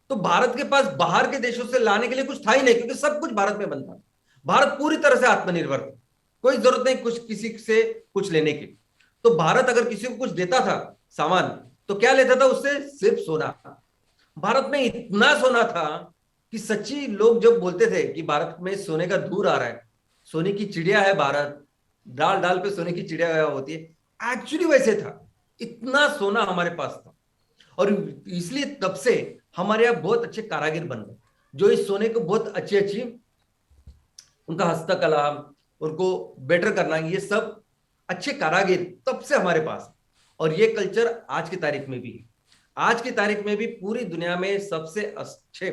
तो भारत के पास बाहर के देशों से लाने के लिए कुछ था ही नहीं, क्योंकि सब कुछ भारत में बनता। भारत पूरी तरह से आत्मनिर्भर था। कोई जरूरत नहीं कुछ किसी से कुछ लेने की। तो भारत अगर किसी को कुछ देता था सामान, तो क्या लेता था उससे? सिर्फ सोना। भारत में इतना सोना था कि सच्ची लोग जब बोलते थे कि भारत में सोने का धूर आ रहा है, सोने की चिड़िया है भारत, डाल डाल पे सोने की चिड़िया होती है, एक्चुअली वैसे था। इतना सोना हमारे पास था। और इसलिए तब से हमारे यहाँ बहुत अच्छे कारागिर बन गए, जो इस सोने को बहुत अच्छी अच्छी, उनका हस्तकला, उनको बेटर करना, ये सब अच्छे कारागिर तब से हमारे पास। और ये कल्चर आज की तारीख में भी है। आज की तारीख में भी पूरी दुनिया में सबसे अच्छे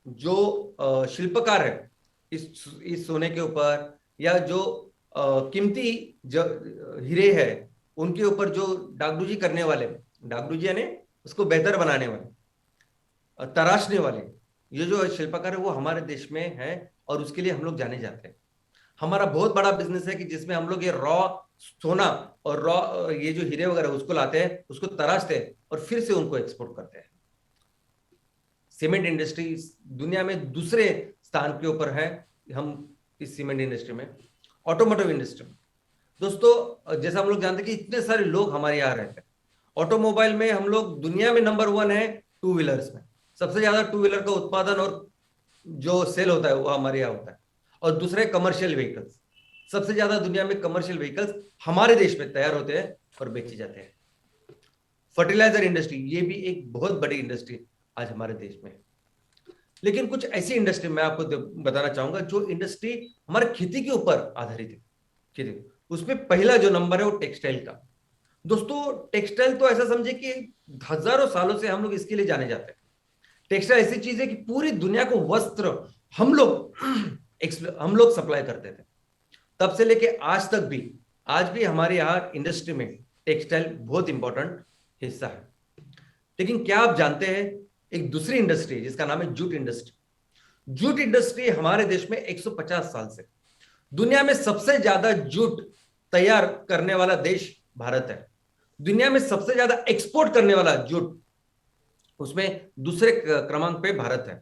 जो शिल्पकार है इस सोने के ऊपर, या जो कीमती जो हीरे है उनके ऊपर जो डागडुजी करने वाले, डागडुजी यानी उसको बेहतर बनाने वाले, तराशने वाले, ये जो शिल्पकार है वो हमारे देश में है, और उसके लिए हम लोग जाने जाते हैं। हमारा बहुत बड़ा बिजनेस है कि जिसमें हम लोग ये रॉ सोना और रॉ ये जो हीरे वगैरह उसको लाते हैं, उसको तराशते हैं और फिर से उनको एक्सपोर्ट करते हैं। सीमेंट इंडस्ट्री दुनिया में दूसरे स्थान के ऊपर है हम इस सीमेंट इंडस्ट्री में। ऑटोमोटिव इंडस्ट्री में दोस्तों, जैसा हम लोग जानते हैं कि इतने सारे लोग हमारे यहाँ रहते हैं। ऑटोमोबाइल में हम लोग दुनिया में नंबर 1 है। टू व्हीलर्स में सबसे ज्यादा टू व्हीलर का उत्पादन और जो सेल होता है वो हमारे यहाँ होता है। और दूसरे कमर्शियल व्हीकल्स, सबसे ज्यादा दुनिया में कमर्शियल व्हीकल्स हमारे देश में तैयार होते हैं और बेचे जाते हैं। फर्टिलाइजर इंडस्ट्री, ये भी एक बहुत बड़ी इंडस्ट्री आज हमारे देश में। लेकिन कुछ ऐसी इंडस्ट्री मैं आपको बताना चाहूंगा जो इंडस्ट्री हमारे खेती के ऊपर आधारित है। खेती, उसमें पहला जो नंबर है वो टेक्सटाइल का। दोस्तों, टेक्सटाइल तो ऐसा समझे कि हजारों सालों से हम लोग इसके लिए जाने जाते हैं। टेक्सटाइल ऐसी चीज है कि पूरी दुनिया को वस्त्र हम लोग सप्लाई करते थे, तब से लेके आज तक भी। आज भी हमारे यहाँ इंडस्ट्री में टेक्सटाइल बहुत इंपॉर्टेंट हिस्सा है। लेकिन क्या आप जानते हैं एक दूसरी इंडस्ट्री जिसका नाम है जूट इंडस्ट्री। जूट इंडस्ट्री हमारे देश में 150 साल से, दुनिया में सबसे ज्यादा जूट तैयार करने वाला देश भारत है। दुनिया में सबसे ज्यादा एक्सपोर्ट करने वाला जूट, उसमें दूसरे क्रमांक पे भारत है।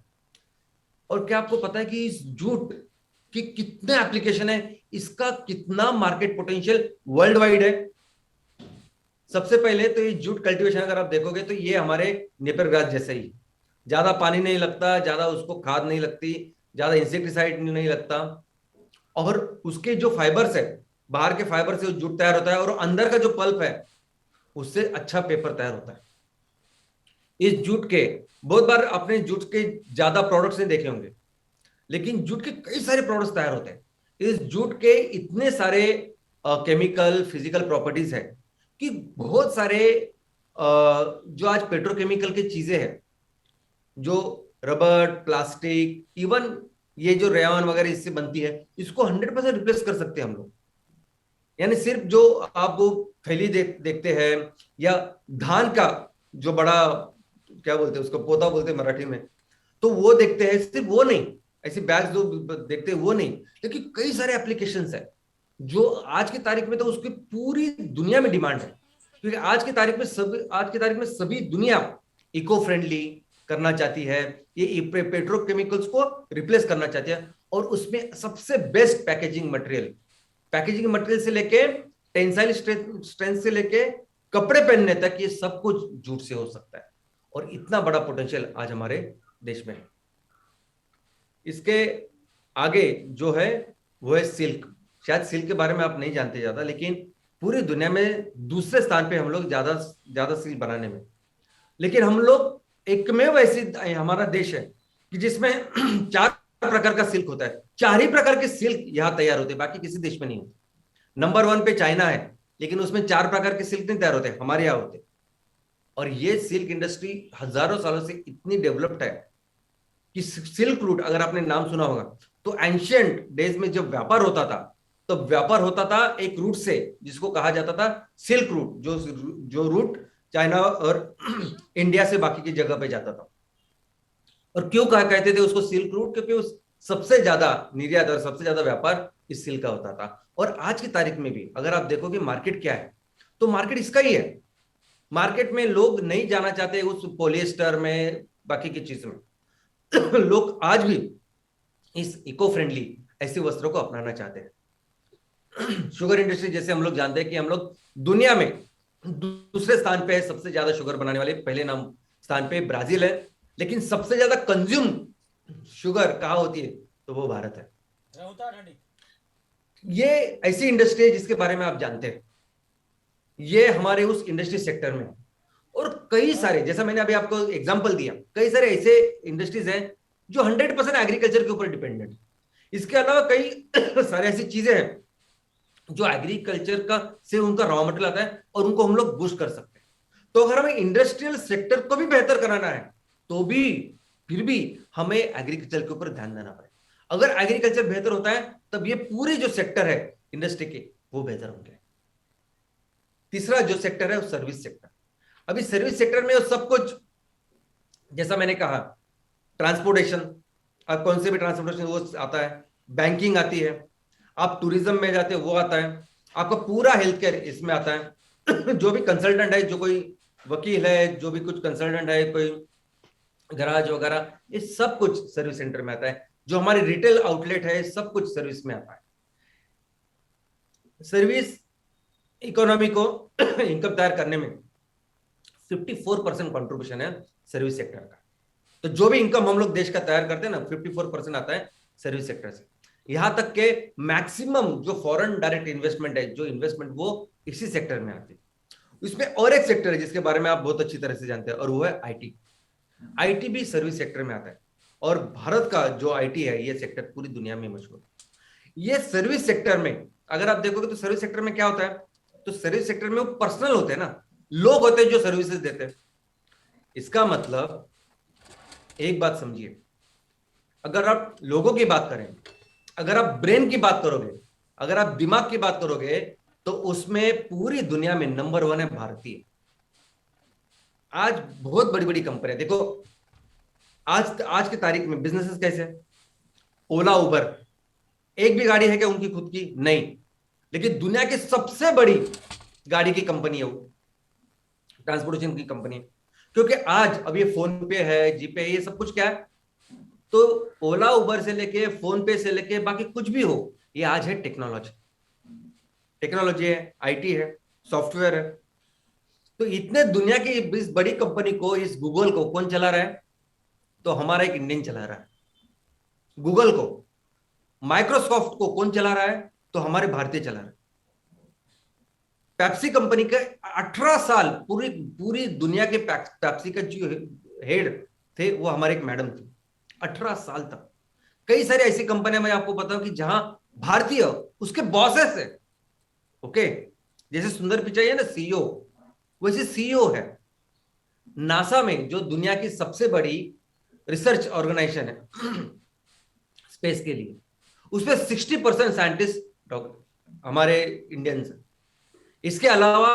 और क्या आपको पता है कि इस जूट की कितने एप्लीकेशन है, इसका कितना मार्केट पोटेंशियल वर्ल्ड वाइड है? सबसे पहले तो ये जूट कल्टीवेशन अगर आप देखोगे तो ये हमारे नेपियर ग्रास जैसे ही, ज्यादा पानी नहीं लगता, ज्यादा उसको खाद नहीं लगती, ज्यादा इंसेक्टिसाइड नहीं लगता, और उसके जो फाइबर्स है, बाहर के फाइबर से जूट तैयार होता है, और अंदर का जो पल्प है उससे अच्छा पेपर तैयार होता है। इस जूट के बहुत बार आपने जूट के ज्यादा प्रोडक्ट्स नहीं देखे होंगे, लेकिन जूट के कई सारे प्रोडक्ट्स तैयार होते हैं। इस जूट के इतने सारे केमिकल फिजिकल प्रॉपर्टीज है कि बहुत सारे जो आज पेट्रोकेमिकल की चीजें हैं, जो रबर, प्लास्टिक, इवन ये जो रेयन वगैरह इससे बनती है, इसको 100% रिप्लेस कर सकते हैं हम लोग। यानी सिर्फ जो आप वो थैली देखते हैं, या धान का जो बड़ा क्या बोलते हैं उसको, पोता बोलते हैं मराठी में, तो वो देखते हैं, सिर्फ वो नहीं, ऐसी बैग्स जो देखते हैं वो नहीं, लेकिन कई सारे एप्लीकेशंस है जो आज की तारीख में तो उसकी पूरी दुनिया में डिमांड है। क्योंकि आज की तारीख में सभी दुनिया इको फ्रेंडली करना चाहती है, ये पेट्रोकेमिकल्स को रिप्लेस करना चाहती है, और उसमें सबसे बेस्ट पैकेजिंग मटेरियल से लेके टेंसाइल स्ट्रेंथ से लेके कपड़े पहनने तक, ये सब कुछ जूट से हो सकता है। और इतना बड़ा पोटेंशियल आज हमारे देश में है। इसके आगे जो है वो है सिल्क। शायद सिल्क के बारे में आप नहीं जानते ज्यादा, लेकिन पूरी दुनिया में दूसरे स्थान पे हम लोग ज्यादा सिल्क बनाने में। लेकिन हम लोग एकमेव ऐसी हमारा देश है कि जिसमें 4 प्रकार का सिल्क होता है। 4 ही प्रकार के सिल्क यहाँ तैयार होते हैं, बाकी किसी देश में नहीं होते। नंबर 1 पे चाइना है, लेकिन उसमें 4 प्रकार के सिल्क नहीं तैयार होते, हमारे यहाँ होते। और ये सिल्क इंडस्ट्री हजारों सालों से इतनी डेवलप्ड है कि सिल्क रूट अगर आपने नाम सुना होगा, तो एंशियंट डेज में जब व्यापार होता था, तो व्यापार होता था एक रूट से जिसको कहा जाता था सिल्क रूट, जो रूट चाइना और इंडिया से बाकी की जगह पे जाता था। और क्यों कहते थे उसको सिल्क रूट? क्योंकि उस सबसे ज्यादा निर्यात और सबसे ज्यादा व्यापार इस सिल्क का होता था। और आज की तारीख में भी अगर आप देखोगे मार्केट क्या है, तो मार्केट इसका ही है। मार्केट में लोग नहीं जाना चाहते उस पॉलिएस्टर में, बाकी की चीज में। लोग आज भी इस इको फ्रेंडली ऐसे वस्त्रों को अपनाना चाहते हैं। शुगर इंडस्ट्री, जैसे हम लोग जानते हैं कि हम लोग दुनिया में दूसरे स्थान पे है सबसे ज्यादा शुगर बनाने वाले, पहले स्थान पे ब्राजील है, लेकिन सबसे ज्यादा कंज्यूम शुगर कहाँ होती है, तो वो भारत है। ये ऐसी इंडस्ट्री है जिसके बारे में आप जानते हैं, ये हमारे उस इंडस्ट्री सेक्टर में। और कई सारे, जैसा मैंने अभी आपको एग्जांपल दिया, कई सारे ऐसे इंडस्ट्रीज हैं जो 100% एग्रीकल्चर के ऊपर डिपेंडेंट है। इसके अलावा कई सारे ऐसी चीजें हैं जो एग्रीकल्चर का से उनका रॉ मटेरियल आता है और उनको हम लोग बूस्ट कर सकते हैं। तो अगर हमें इंडस्ट्रियल सेक्टर को भी बेहतर कराना है तो भी फिर भी हमें एग्रीकल्चर के ऊपर ध्यान देना पड़ेगा। अगर एग्रीकल्चर बेहतर होता है तब ये पूरे जो सेक्टर है इंडस्ट्री के वो बेहतर होंगे। तीसरा जो सेक्टर है वो सर्विस सेक्टर। अभी सर्विस सेक्टर में सब कुछ, जैसा मैंने कहा, ट्रांसपोर्टेशन, अब कौन से भी ट्रांसपोर्टेशन वो आता है, बैंकिंग आती है, आप टूरिज्म में जाते हो वो आता है, आपका पूरा हेल्थ केयर इसमें आता है जो भी कंसल्टेंट है, जो कोई वकील है, जो भी कुछ कंसल्टेंट है, कोई गराज वगैरह, ये सब कुछ सर्विस सेंटर में आता है। जो हमारे रिटेल आउटलेट है सब कुछ सर्विस में आता है। सर्विस इकोनॉमी को इनकम तैयार करने में 54% कंट्रीब्यूशन है सर्विस सेक्टर का। तो जो भी इनकम हम लोग देश का तैयार करते हैं ना, 54% आता है सर्विस सेक्टर से। यहां तक के मैक्सिमम जो फॉरेन डायरेक्ट इन्वेस्टमेंट है, जो इन्वेस्टमेंट, वो इसी सेक्टर में आती है। इसमें और एक सेक्टर है जिसके बारे में आप बहुत अच्छी तरह से जानते हैं, और वो है आईटी। आईटी भी सर्विस सेक्टर में आता है, और भारत का जो आईटी है ये सेक्टर पूरी दुनिया में मशहूर है। ये सर्विस सेक्टर में अगर आप देखोगे तो सर्विस सेक्टर में क्या होता है, तो सर्विस सेक्टर में वो पर्सनल होते हैं ना, लोग होते हैं जो सर्विसेज देते हैं। इसका मतलब एक बात समझिए, अगर आप लोगों की बात करें, अगर आप ब्रेन की बात करोगे, अगर आप दिमाग की बात करोगे, तो उसमें पूरी दुनिया में नंबर 1 है भारतीय। आज बहुत बड़ी बड़ी कंपनियां देखो, आज की तारीख में बिजनेसेस कैसे, ओला उबर, एक भी गाड़ी है क्या उनकी खुद की? नहीं, लेकिन दुनिया की सबसे बड़ी गाड़ी की कंपनी है वो, ट्रांसपोर्टेशन की कंपनी है। क्योंकि आज अब ये फोन पे है, जीपे, ये सब कुछ क्या है, तो ओला उबर से लेके, फोन पे से लेके, बाकी कुछ भी हो, ये आज है टेक्नोलॉजी। टेक्नोलॉजी है, आईटी है, सॉफ्टवेयर है। तो इतने दुनिया की इस बड़ी कंपनी को, इस गूगल को कौन चला रहा है? तो हमारा एक इंडियन चला रहा है गूगल को। माइक्रोसॉफ्ट को कौन चला रहा है? तो हमारे भारतीय चला रहा है। पेप्सी कंपनी के 18 साल पूरी पूरी दुनिया के पेप्सी का जो हेड थे वो हमारे एक मैडम थे, 18 साल तक। कई सारी ऐसी कंपनियां मैं आपको बताऊं कि जहां भारतीय उसके बॉसेस है। ओके, जैसे सुंदर पिचाई है ना सीईओ, वैसे सीईओ है नासा में, जो दुनिया की सबसे बड़ी रिसर्च ऑर्गेनाइजेशन है स्पेस के लिए। उसमें 60% साइंटिस्ट हमारे इंडियंस हैं। इसके अलावा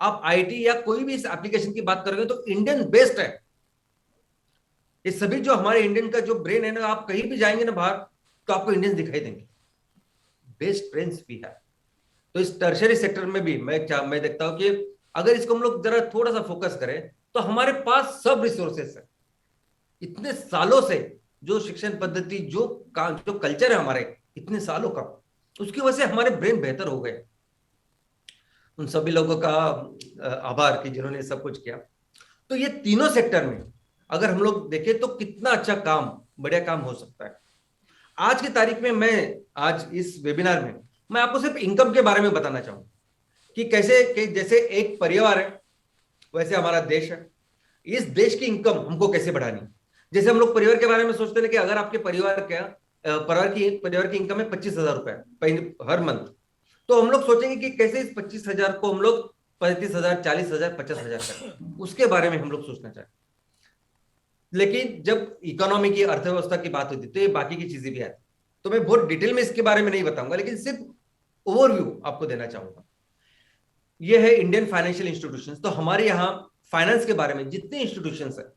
आप आईटी या कोई भी इस एप्लीकेशन की बात करोगे तो इंडियन बेस्ड है। ये सभी जो हमारे इंडियन का जो ब्रेन है ना, आप कहीं भी जाएंगे ना बाहर, तो आपको इंडियंस दिखाई देंगे, बेस्ट ब्रेन्स भी है। तो इस टर्शरी सेक्टर में भी मैं देखता हूं कि अगर इसको हम लोग जरा थोड़ा सा फोकस करें तो हमारे पास सब रिसोर्सेस है। इतने सालों से जो शिक्षण पद्धति, जो कल्चर है हमारे इतने सालों का, उसकी वजह से हमारे ब्रेन बेहतर हो गए। उन सभी लोगों का आभार कि जिन्होंने सब कुछ किया। तो ये तीनों सेक्टर में अगर हम लोग देखें तो कितना अच्छा काम, बढ़िया काम हो सकता है। आज की तारीख में मैं आज इस वेबिनार में मैं आपको सिर्फ इनकम के बारे में बताना चाहूंगा कि कैसे कि जैसे एक परिवार है वैसे हमारा देश है। इस देश की इनकम हमको कैसे बढ़ानी। जैसे हम लोग परिवार के बारे में सोचते हैं कि अगर आपके परिवार की इनकम है 25,000 रुपए हर मंथ, तो हम लोग सोचेंगे कि कैसे इस 25,000 को हम लोग 35,000, 40,000, 50,000 करें, उसके बारे में हम लोग सोचना चाहें। लेकिन जब इकोनॉमी की, अर्थव्यवस्था की बात होती है तो ये बाकी की चीजें भी आती। तो मैं बहुत डिटेल में इसके बारे में नहीं बताऊंगा, लेकिन सिर्फ ओवरव्यू आपको देना चाहूंगा। ये है इंडियन फाइनेंशियल इंस्टीट्यूशंस। तो हमारे यहाँ फाइनेंस के बारे में जितने इंस्टीट्यूशंस है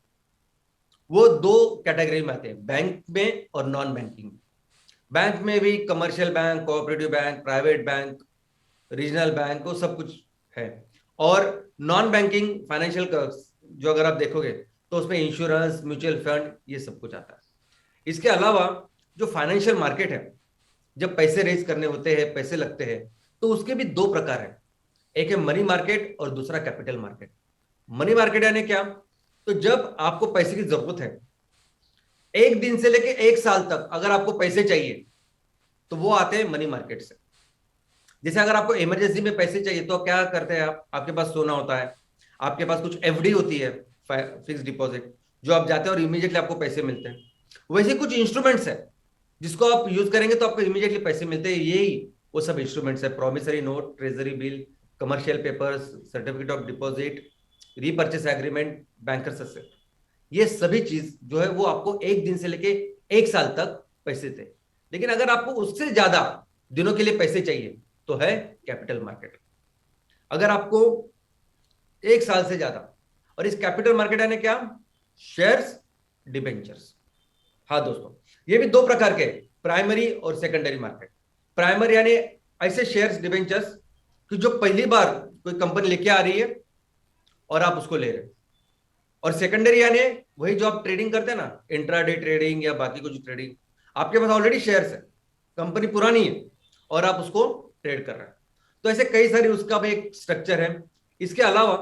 वो 2 कैटेगरी में आते हैं, बैंक में और नॉन बैंकिंग। बैंक में भी commercial bank, cooperative bank, private bank, regional bank, वो सब कुछ है। और नॉन बैंकिंग फाइनेंशियल जो अगर आप देखोगे तो उसमें इंश्योरेंस, म्यूचुअल फंड, ये सब कुछ आता है। इसके अलावा जो फाइनेंशियल मार्केट है, जब पैसे रेज करने होते हैं, पैसे लगते हैं, तो उसके भी 2 प्रकार है। एक है मनी मार्केट और दूसरा कैपिटल मार्केट। मनी मार्केट यानी क्या? तो जब आपको पैसे की जरूरत है, एक दिन से लेके 1 साल तक अगर आपको पैसे चाहिए तो वो आते हैं मनी मार्केट से। जैसे अगर आपको इमरजेंसी में पैसे चाहिए तो क्या करते हैं आप? आपके पास सोना होता है, आपके पास कुछ एफडी होती है, फिक्स डिपॉजिट, जो आप जाते हैं और इमीडिएटली आपको पैसे मिलते हैं। वैसे कुछ इंस्ट्रूमेंट्स है जिसको आप यूज करेंगे तो आपको इमीडिएटली पैसे मिलते हैं। यही वो सब इंस्ट्रूमेंट्स है, promissory note, treasury bill, commercial papers, certificate of deposit, repurchase agreement bankers से, ये सभी चीज जो है वो आपको एक दिन से लेके एक साल तक पैसे थे। लेकिन अगर आपको उससे ज्यादा दिनों के लिए पैसे चाहिए तो है कैपिटल मार्केट। अगर आपको एक साल से ज्यादा, और इस कैपिटल मार्केट यानी क्या, शेयर्स, डिबेंचर्स। हाँ दोस्तों, ये भी दो प्रकार के, प्राइमरी और सेकेंडरी मार्केट। प्राइमरी यानी ऐसे शेयर्स, डिबेंचर्स कि जो पहली बार कोई कंपनी लेके आ रही है और आप उसको ले रहे हैं। और सेकेंडरी यानी वही जो आप ट्रेडिंग करते हैं ना, इंट्राडे ट्रेडिंग या बाकी कुछ ट्रेडिंग, आपके पास ऑलरेडी शेयर्स है, कंपनी पुरानी है और आप उसको ट्रेड कर रहे हैं। तो ऐसे कई सारे उसका भी एक स्ट्रक्चर है। इसके अलावा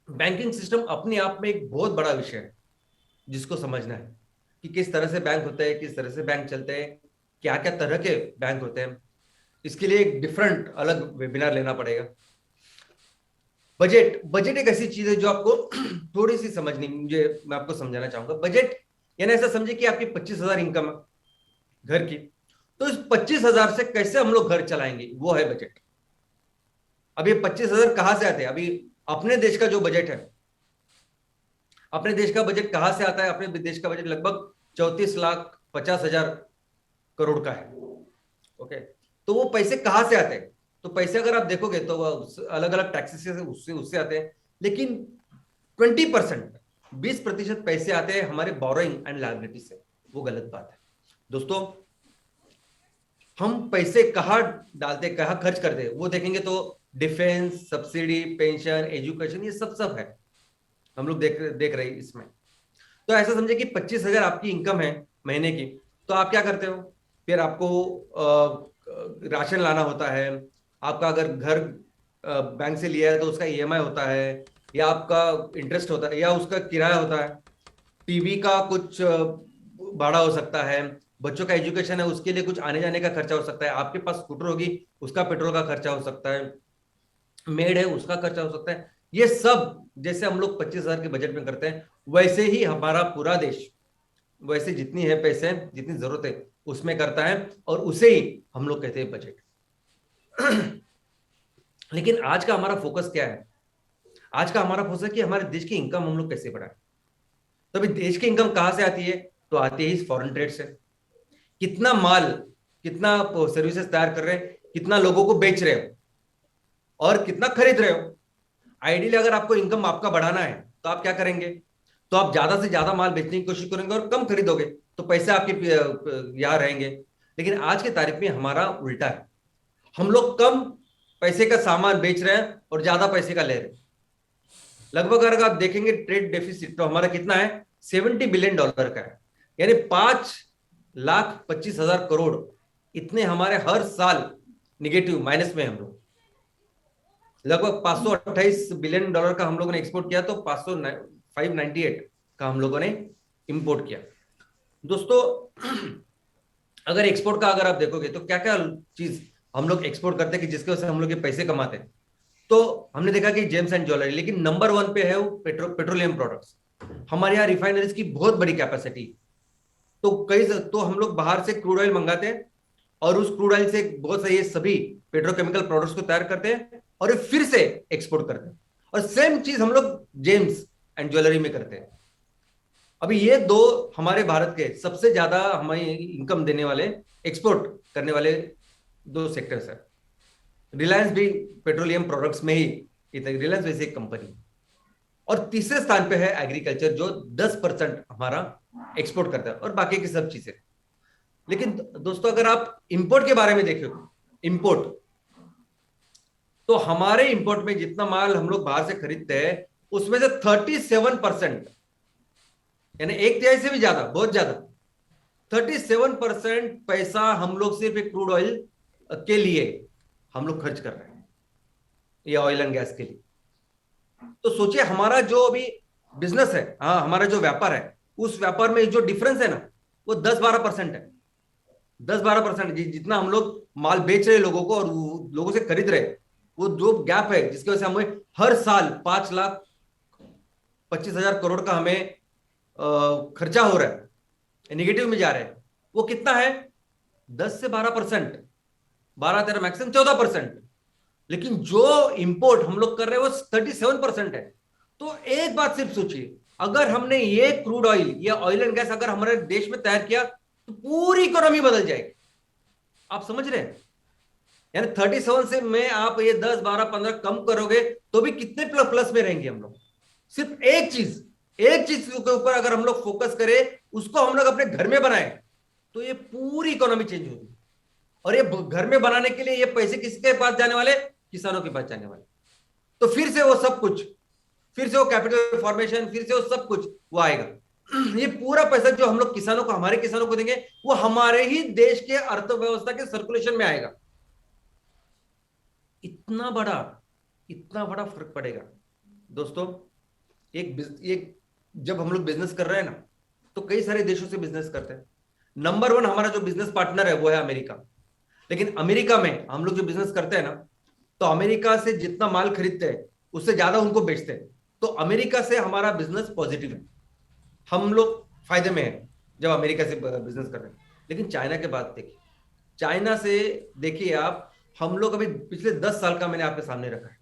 बैंकिंग सिस्टम अपने आप में एक बहुत बड़ा विषय है जिसको समझना है कि किस तरह से बैंक होते हैं, किस तरह से बैंक चलते हैं, क्या क्या तरह के बैंक होते हैं। इसके लिए एक डिफरेंट अलग वेबिनार लेना पड़ेगा। बजट, बजट एक ऐसी चीज है जो आपको थोड़ी सी समझनी, मुझे मैं आपको समझाना चाहूंगा। बजट यानी ऐसा समझिए कि आपकी 25,000 इनकम है घर की, तो इस 25,000 से कैसे हम लोग घर चलाएंगे, वो है बजट। अब ये 25,000 कहां से आते हैं? अभी अपने देश का जो बजट है, अपने देश का बजट कहां से आता है? अपने देश का बजट लगभग 34,50,000 करोड़ का है। ओके, तो वो पैसे कहां से आते हैं? तो पैसे अगर आप देखोगे तो अलग अलग टैक्सेस से उससे उससे आते हैं, लेकिन 20%, 20% पैसे आते हैं हमारे बोरोइंग एंड लायबिलिटी से। वो गलत बात है दोस्तों। हम पैसे कहाँ डालते, कहाँ खर्च करते हैं वो देखेंगे तो डिफेंस, सब्सिडी, पेंशन, एजुकेशन, ये सब सब है, हम लोग देख रहे हैं इसमें। तो ऐसा समझे कि 25,000 आपकी इनकम है महीने की, तो आप क्या करते हो? फिर आपको राशन लाना होता है, आपका अगर घर बैंक से लिया है तो उसका ईएमआई होता है, या आपका इंटरेस्ट होता है, या उसका किराया होता है, टीवी का कुछ भाड़ा हो सकता है, बच्चों का एजुकेशन है उसके लिए कुछ आने जाने का खर्चा हो सकता है, आपके पास स्कूटर होगी उसका पेट्रोल का खर्चा हो सकता है, मेड है उसका खर्चा हो सकता है। ये सब जैसे हम लोग 25,000 के बजट में करते हैं, वैसे ही हमारा पूरा देश वैसे जितनी है पैसे, जितनी जरूरत है उसमें करता है, और उसे ही हम लोग कहते हैं बजट। लेकिन आज का हमारा फोकस क्या है? आज का हमारा फोकस है कि हमारे देश की इनकम हम लोग कैसे बढ़ाएं। तो अभी देश की इनकम कहां से आती है? तो आती है इस फॉरेन ट्रेड से। कितना माल, कितना सर्विसेज तैयार कर रहे हैं, कितना लोगों को बेच रहे हो, और कितना खरीद रहे हो। आइडियली अगर आपको इनकम आपका बढ़ाना है तो आप क्या करेंगे? तो आप ज्यादा से ज्यादा माल बेचने की कोशिश करेंगे और कम खरीदोगे, तो पैसे आपके यहाँ रहेंगे। लेकिन आज की तारीख में हमारा उल्टा है, हम लोग कम पैसे का सामान बेच रहे हैं और ज्यादा पैसे का ले रहे हैं। लगभग अगर आप देखेंगे ट्रेड डेफिसिट तो हमारा कितना है, $70 बिलियन का है, यानी 5,25,000 करोड़, इतने हमारे हर साल निगेटिव माइनस में हम लोग। लगभग $528 बिलियन का हम लोगों ने एक्सपोर्ट किया, तो 598 का हम लोगों ने इंपोर्ट किया। दोस्तों, अगर एक्सपोर्ट का अगर आप देखोगे तो क्या क्या चीज हम लोग एक्सपोर्ट करते हैं कि जिसके वजह से हम लोग ये पैसे कमाते हैं, तो हमने देखा कि जेम्स एंड ज्वेलरी, लेकिन नंबर 1 पे है वो पेट्रोलियम प्रोडक्ट्स। हमारे यहाँ रिफाइनरीज की बहुत बड़ी कैपेसिटी, तो हम लोग बाहर से क्रूड ऑयल मंगाते हैं और उस क्रूड ऑयल से बहुत सारे सभी पेट्रोकेमिकल प्रोडक्ट्स को तैयार करते हैं और फिर से एक्सपोर्ट करते हैं। और सेम चीज हम लोग जेम्स एंड ज्वेलरी में करते हैं। अभी ये दो हमारे भारत के सबसे ज्यादा हमारी इनकम देने वाले, एक्सपोर्ट करने वाले दो सेक्टर्स है। रिलायंस भी पेट्रोलियम प्रोडक्ट्स में ही, रिलायंस वैसे एक कंपनी। और तीसरे स्थान पे है एग्रीकल्चर, जो 10% हमारा एक्सपोर्ट करता है, और बाकी की सब चीजें। लेकिन दोस्तों अगर आप इंपोर्ट के बारे में देखो, इंपोर्ट, तो हमारे इंपोर्ट में जितना माल हम लोग बाहर से खरीदते हैं उसमें से 37%, यानी एक तिहाई से भी ज्यादा, बहुत ज्यादा, 37% पैसा हम लोग सिर्फ एक क्रूड ऑयल के लिए हम लोग खर्च कर रहे हैं, या ऑयल एंड गैस के लिए। तो सोचिए हमारा जो अभी बिजनेस है, हाँ हमारा जो व्यापार है, उस व्यापार में जो डिफरेंस है ना, वो 10-12% है। 10-12% जितना हम लोग माल बेच रहे लोगों को और लोगों से खरीद रहे, वो जो गैप है जिसकी वजह से हमें हर साल 5,25,000 करोड़ का हमें खर्चा हो रहा है, निगेटिव में जा रहे हैं, वो कितना है? 10 से 12%, 12-13 मैक्सिमम 14%। लेकिन जो इंपोर्ट हम लोग कर रहे हैं वो 37% है, तो एक बात सिर्फ सोचिए, अगर हमने ये क्रूड ऑयल या ऑयल एंड गैस अगर हमारे देश में तैयार किया तो पूरी इकोनॉमी बदल जाएगी। आप समझ रहे हैं? यानी 37 से में आप ये 10, 12, 15 कम करोगे तो भी कितने प्लस में रहेंगे हम लोग। सिर्फ एक चीज के ऊपर अगर हम लोग फोकस करें, उसको हम लोग अपने घर में बनाए, तो ये पूरी इकोनॉमी चेंज होगी। और ये घर में बनाने के लिए ये पैसे किसके पास जाने वाले? किसानों के पास जाने वाले। तो फिर से वो सब कुछ, फिर से वो कैपिटल फॉर्मेशन, फिर से वो सब कुछ वो आएगा। ये पूरा पैसा जो हम लोग किसानों को, हमारे किसानों को देंगे, वो हमारे ही देश के अर्थव्यवस्था के सर्कुलेशन में आएगा। इतना बड़ा, इतना बड़ा फर्क पड़ेगा दोस्तों। एक जब हम लोग बिजनेस कर रहे हैं ना, तो कई सारे देशों से बिजनेस करते हैं। नंबर 1 हमारा जो बिजनेस पार्टनर है वो है अमेरिका। लेकिन अमेरिका में हम लोग जो बिजनेस करते हैं ना, तो अमेरिका से जितना माल खरीदते हैं उससे ज्यादा उनको बेचते हैं। तो अमेरिका से हमारा बिजनेस पॉजिटिव है, हम लोग फायदे में है जब अमेरिका से बिजनेस कर रहे हैं। लेकिन चाइना के बाद देखिए, चाइना से देखिए आप, हम लोग अभी पिछले 10 साल का मैंने आपके सामने रखा है।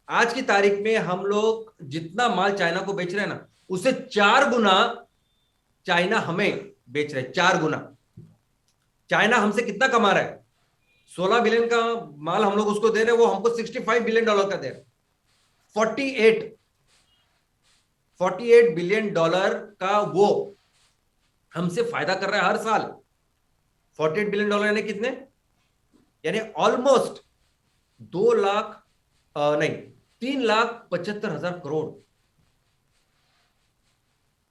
आज की तारीख में हम लोग जितना माल चाइना को बेच रहे हैं ना, उससे 4 गुना चाइना हमें बेच रहे हैं। 4 गुना। चाइना हमसे कितना कमा रहा है? 16 बिलियन का माल हम लोग उसको दे रहे हैं, वो हमको $65 बिलियन का दे रहे हैं। 48 बिलियन डॉलर का वो हमसे फायदा कर रहा है हर साल। 48 बिलियन डॉलर यानी कितने? यानी ऑलमोस्ट 2 लाख, नहीं, 3,75,000 करोड़।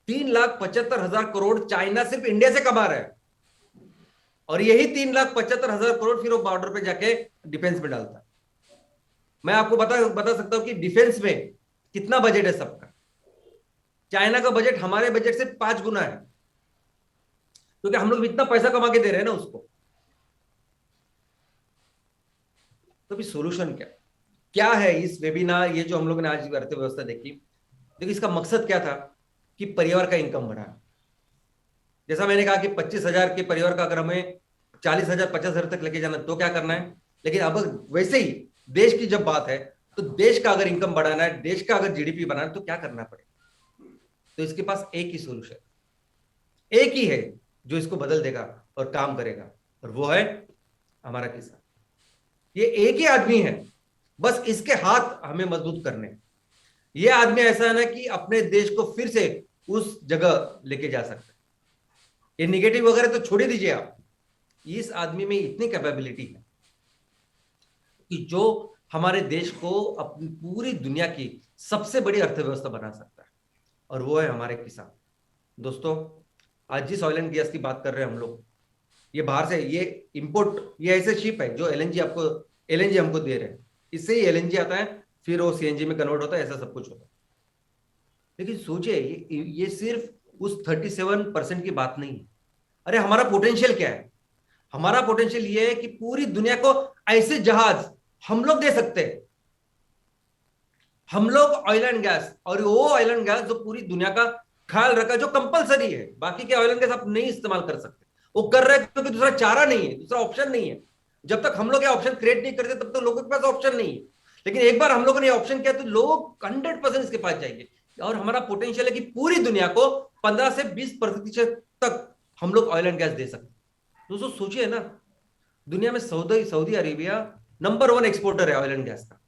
3,75,000 करोड़ चाइना सिर्फ इंडिया से कमा रहा है। और यही 3,75,000 करोड़ फिर वो बॉर्डर पे जाके डिफेंस में डालता है। मैं आपको बता सकता हूं कि डिफेंस में कितना बजट है सबका। चाइना का बजट हमारे बजट से 5 गुना है, क्योंकि हम लोग इतना पैसा कमा के दे रहे हैं ना उसको। तो भी सोल्यूशन क्या क्या है इस वेबिनार, ये जो हम लोगों ने आज अर्थव्यवस्था देखी, देखिए इसका मकसद क्या था कि परिवार का इनकम बढ़ा। जैसा मैंने कहा कि 25,000 के परिवार का अगर हमें 40,000, 50,000 तक लेके जाना तो क्या करना है। लेकिन अब वैसे ही देश की जब बात है, तो देश का अगर इनकम बढ़ाना है, देश का अगर जीडीपी बढ़ाना है, तो क्या करना पड़ेगा? तो इसके पास एक ही सोल्यूशन, एक ही है जो इसको बदल देगा और काम करेगा, और वो है हमारा किसान। ये एक ही आदमी है, बस इसके हाथ हमें मजबूत करने। ये आदमी ऐसा है ना कि अपने देश को फिर से उस जगह लेके जा सकता है। ये निगेटिव वगैरह तो छोड़ ही दीजिए आप, इस आदमी में इतनी कैपेबिलिटी है कि जो हमारे देश को अपनी पूरी दुनिया की सबसे बड़ी अर्थव्यवस्था बना सकता है, और वो है हमारे किसान। दोस्तों, आज जिस ऑयल एंड गैस की बात कर रहे हैं हम लोग, ये बाहर से, ये इंपोर्ट, ये ऐसे शिप है जो एलएनजी हमको दे रहे हैं। इससे ही एलएनजी आता है, फिर वो सीएनजी में कन्वर्ट होता है, ऐसा सब कुछ होता है। लेकिन सोचिए, ये सिर्फ उस 37% की बात नहीं है। अरे हमारा पोटेंशियल क्या है? हमारा पोटेंशियल ये है कि पूरी दुनिया को ऐसे जहाज हम लोग दे सकते हैं। हम लोग ऑयल एंड गैस, और वो ऑयल एंड गैस जो पूरी दुनिया का ख्याल रखा, जो कंपलसरी है। बाकी के ऑयल एंड गैस आप नहीं इस्तेमाल कर सकते, वो कर रहे हैं क्योंकि दूसरा चारा नहीं है, दूसरा ऑप्शन नहीं है। जब तक हम लोग ये ऑप्शन क्रिएट नहीं करते, तब तक लोगों के पास ऑप्शन नहीं है। लेकिन एक बार हम लोगों ने ऑप्शन किया तो लोग 100% इसके पास जाएंगे। और हमारा पोटेंशियल है कि पूरी दुनिया को 15 से 20% तक हम लोग ऑयल एंड गैस दे सकते। दोस्तों सोचिए ना, दुनिया में सऊदी अरेबिया नंबर 1 एक्सपोर्टर है ऑयल एंड गैस का।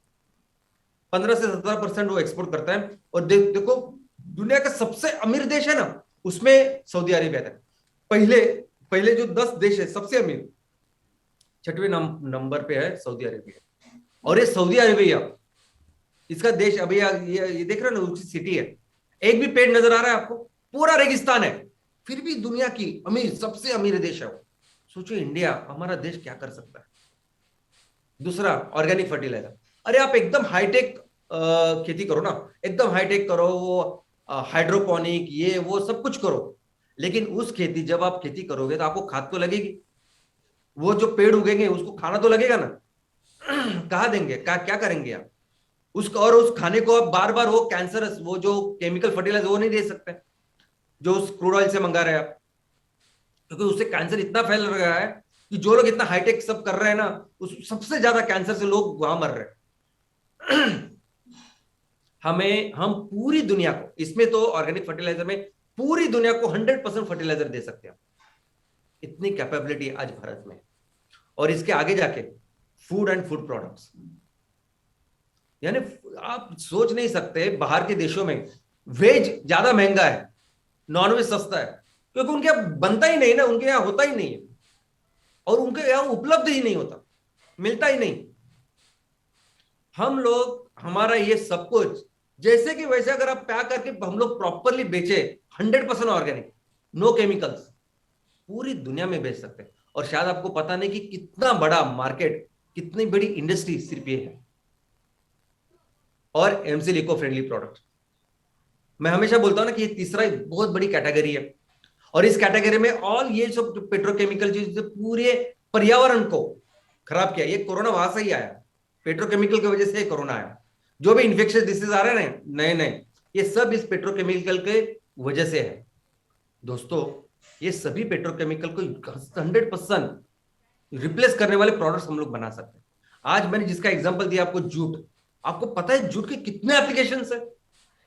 15 से 17% वो एक्सपोर्ट करता है। और देखो, दुनिया का सबसे अमीर देश है ना, उसमें सऊदी अरेबिया है। पहले पहले जो 10 देश है सबसे अमीर, 6वें नंबर पे है सऊदी अरेबिया। और ये सऊदी अरेबिया, इसका देश, अभी ये देख रहे हो ना, उसकी सिटी है, एक भी पेड़ नजर आ रहा है आपको? पूरा रेगिस्तान है, फिर भी दुनिया की अमीर, सबसे अमीर देश है वो। सोचो इंडिया, हमारा देश क्या कर सकता है। दूसरा, ऑर्गेनिक फर्टिलाइजर। अरे आप एकदम हाईटेक खेती करो ना, एकदम हाईटेक करो, वो हाइड्रोपोनिक, ये वो सब कुछ करो। लेकिन उस खेती, जब आप खेती करोगे तो आपको खाद तो लगेगी। वो जो पेड़ उगेंगे उसको खाना तो लगेगा ना। कहाँ देंगे, क्या करेंगे आप उसको? और उस खाने को आप बार बार वो कैंसरस, वो जो केमिकल फर्टिलाइजर, वो नहीं दे सकते जो उस क्रूड ऑयल से मंगा रहे हैं आप, क्योंकि उससे कैंसर इतना फैल रहा है कि जो लोग इतना हाईटेक सब कर रहे हैं ना, उस सबसे ज्यादा कैंसर से लोग वहां मर रहे हैं। हम पूरी दुनिया को, इसमें तो ऑर्गेनिक फर्टिलाइजर में पूरी दुनिया को 100% फर्टिलाइजर दे सकते हैं। इतनी कैपेबिलिटी आज भारत में। और इसके आगे जाके फूड एंड फूड प्रोडक्ट्स, यानी आप सोच नहीं सकते बाहर के देशों में वेज ज्यादा महंगा है, नॉनवेज सस्ता है, क्योंकि उनके यहां बनता ही नहीं ना, उनके यहां होता ही नहीं है, और उनके यहां उपलब्ध ही नहीं होता, मिलता ही नहीं। हम लोग हमारा ये सब कुछ जैसे कि वैसे अगर आप पैक करके हम लोग प्रॉपरली बेचे, 100% ऑर्गेनिक, नो केमिकल्स, पूरी दुनिया में बेच सकते हैं। और शायद आपको पता नहीं कि कितना बड़ा मार्केट, कितनी बड़ी इंडस्ट्री सिर्फ ये है। और एमसील इको फ्रेंडली प्रोडक्ट, मैं हमेशा बोलता हूं ना कि ये तीसरा बहुत बड़ी कैटेगरी है। और इस कैटेगरी में ऑल ये सब पेट्रोकेमिकल चीज पूरे पर्यावरण को खराब किया। ये कोरोना वहां से ही आया, पेट्रोकेमिकल की वजह से कोरोना आया। जो भी इन्फेक्शियस डिसीज आ रहे हैं नए नए, ये सब इस पेट्रोकेमिकल के वजह से है। दोस्तों, ये सभी पेट्रोकेमिकल को 100% रिप्लेस करने वाले प्रोडक्ट्स हम लोग बना सकते हैं। आज मैंने जिसका एग्जांपल दिया आपको, जूट, आपको पता है जूट के कितने एप्लीकेशंस है।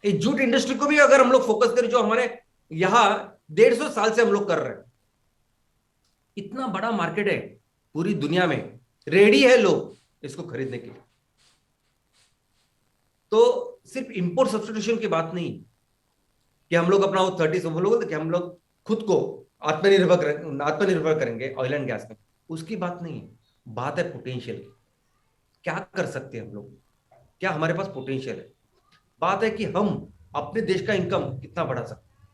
इस जूट इंडस्ट्री को भी अगर हम लोग फोकस करें, जो हमारे यहां 150 साल से हम लोग कर रहे हैं, इतना बड़ा मार्केट है पूरी दुनिया में, रेडी है लोग इसको खरीदने के लिए। तो सिर्फ इंपोर्ट सब्स्टिट्यूशन की बात नहीं कि हम लोग अपना वो 30 हम लोग कि हम लोग खुद को आत्मनिर्भर करेंगे ऑयल एंड गैस में, उसकी बात नहीं है। बात है पोटेंशियल की, क्या कर सकते हैं हम लोग, क्या हमारे पास पोटेंशियल है। बात है कि हम अपने देश का इनकम कितना बढ़ा सकते हैं,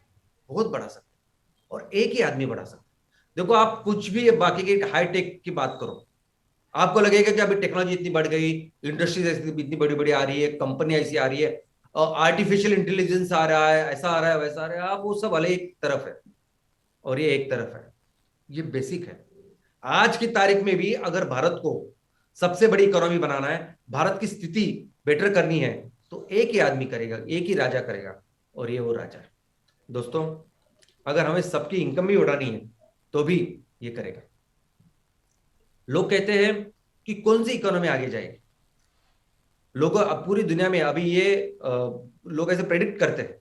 बहुत बढ़ा सकते हैं, और एक ही आदमी बढ़ा सकता है। देखो, आप कुछ भी बाकी की हाईटेक की बात करो, आपको लगेगा कि अभी टेक्नोलॉजी इतनी बढ़ गई, इंडस्ट्रीज इतनी बड़ी बड़ी आ रही है, कंपनी ऐसी आ रही है, आर्टिफिशियल इंटेलिजेंस आ रहा है, ऐसा आ रहा है, वैसा आ रहा है, आप वो सब अलग एक तरफ है और ये एक तरफ है। ये बेसिक है। आज की तारीख में भी अगर भारत को सबसे बड़ी इकोनॉमी बनाना है, भारत की स्थिति बेटर करनी है, तो एक ही आदमी करेगा, एक ही राजा करेगा, और ये वो राजा है। दोस्तों, अगर हमें सबकी इनकम भी उड़ानी है तो भी ये करेगा। लोग कहते हैं कि कौन सी इकोनॉमी आगे जाएगी। लोग अब पूरी दुनिया में अभी ये लोग ऐसे प्रेडिक्ट करते हैं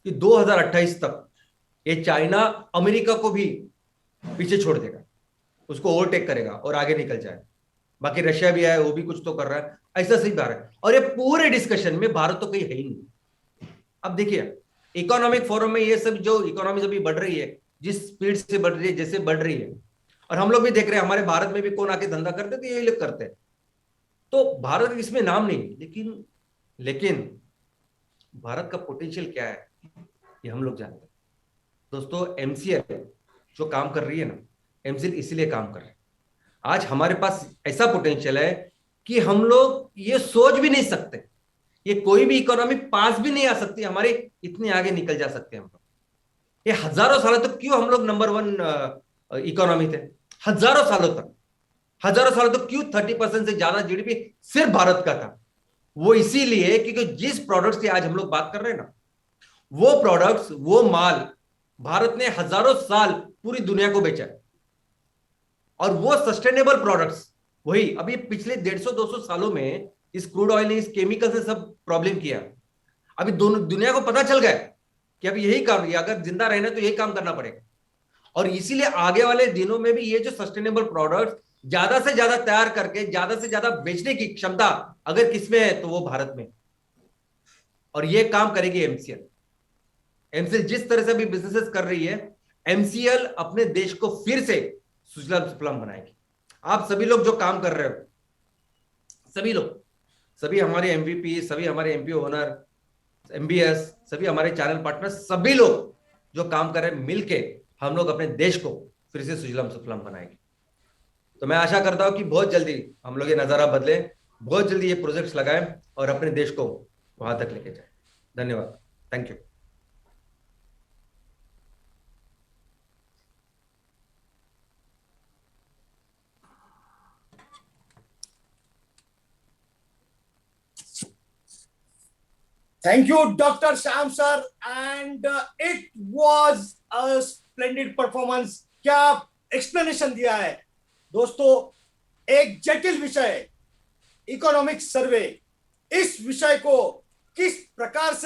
कि 2028 तक ये चाइना अमेरिका को भी पीछे छोड़ देगा, उसको ओवरटेक करेगा और आगे निकल जाए। बाकी रशिया भी है, वो भी कुछ तो कर रहा है, ऐसा सही बात है। और ये पूरे डिस्कशन में भारत तो कहीं है ही नहीं। अब देखिए, इकोनॉमिक फोरम में ये सब जो इकोनॉमी अभी बढ़ रही है, जिस स्पीड से बढ़ रही है, जैसे बढ़ रही है, और हम लोग भी देख रहे हैं हमारे भारत में भी कौन आके धंधा करते, तो ये लोग करते हैं। तो भारत इसमें नाम नहीं, लेकिन लेकिन भारत का पोटेंशियल क्या है ये हम लोग जानते हैं। दोस्तों, एमसीएल जो काम कर रही है ना, एमसीएल इसीलिए काम कर रहे हैं। आज हमारे पास ऐसा पोटेंशियल है कि हम लोग ये सोच भी नहीं सकते, ये कोई भी इकोनॉमी पास भी नहीं आ सकती हमारे, इतने आगे निकल जा सकते हैं हम लोग। ये हजारों सालों तक क्यों हम लोग नंबर 1 इकोनॉमी थे, हजारों सालों तक, हजारों सालों तक क्यों 30% से ज्यादा जीडीपी सिर्फ भारत का था। वो इसीलिए क्योंकि जिस प्रोडक्ट्स की आज हम लोग बात कर रहे हैं ना, वो प्रोडक्ट्स, वो माल भारत ने हजारों साल पूरी दुनिया को बेचा है। और वो सस्टेनेबल प्रोडक्ट्स, वही अभी पिछले 150-200 सालों में इस क्रूड ऑयल ने, इस केमिकल से सब प्रॉब्लम किया। अभी दोनों दुनिया को पता चल गया कि अब यही काम, अगर जिंदा रहना है तो यही काम करना पड़ेगा। और इसीलिए आगे वाले दिनों में भी ये जो सस्टेनेबल प्रोडक्ट ज्यादा से ज्यादा तैयार करके ज्यादा से ज्यादा बेचने की क्षमता अगर किसमें है तो वो भारत में। और ये काम करेगी एमसीएल। एमसीएल जिस तरह से भी बिजनेसेस कर रही है, एमसीएल अपने देश को फिर से सुजलाम सुफलाम बनाएगी। आप सभी लोग जो काम कर रहे हो, सभी लोग, सभी हमारे एमवीपी, सभी हमारे एमपी ओनर, एमबीएस, सभी हमारे चैनल पार्टनर, सभी लोग जो काम कर रहे हैं, मिलके हम लोग अपने देश को फिर से सुजलाम सुफलाम बनाएंगे। तो मैं आशा करता हूं कि बहुत जल्दी हम लोग ये नजारा बदले, बहुत जल्दी ये प्रोजेक्ट्स लगाएं और अपने देश को वहां तक लेके जाए। धन्यवाद। Thank you. Thank you, Dr. Sham sir, and it was a splendid performance. क्या एक्सप्लेनेशन दिया है दोस्तों। एक जटिल विषय, इकोनॉमिक सर्वे, इस विषय को किस प्रकार से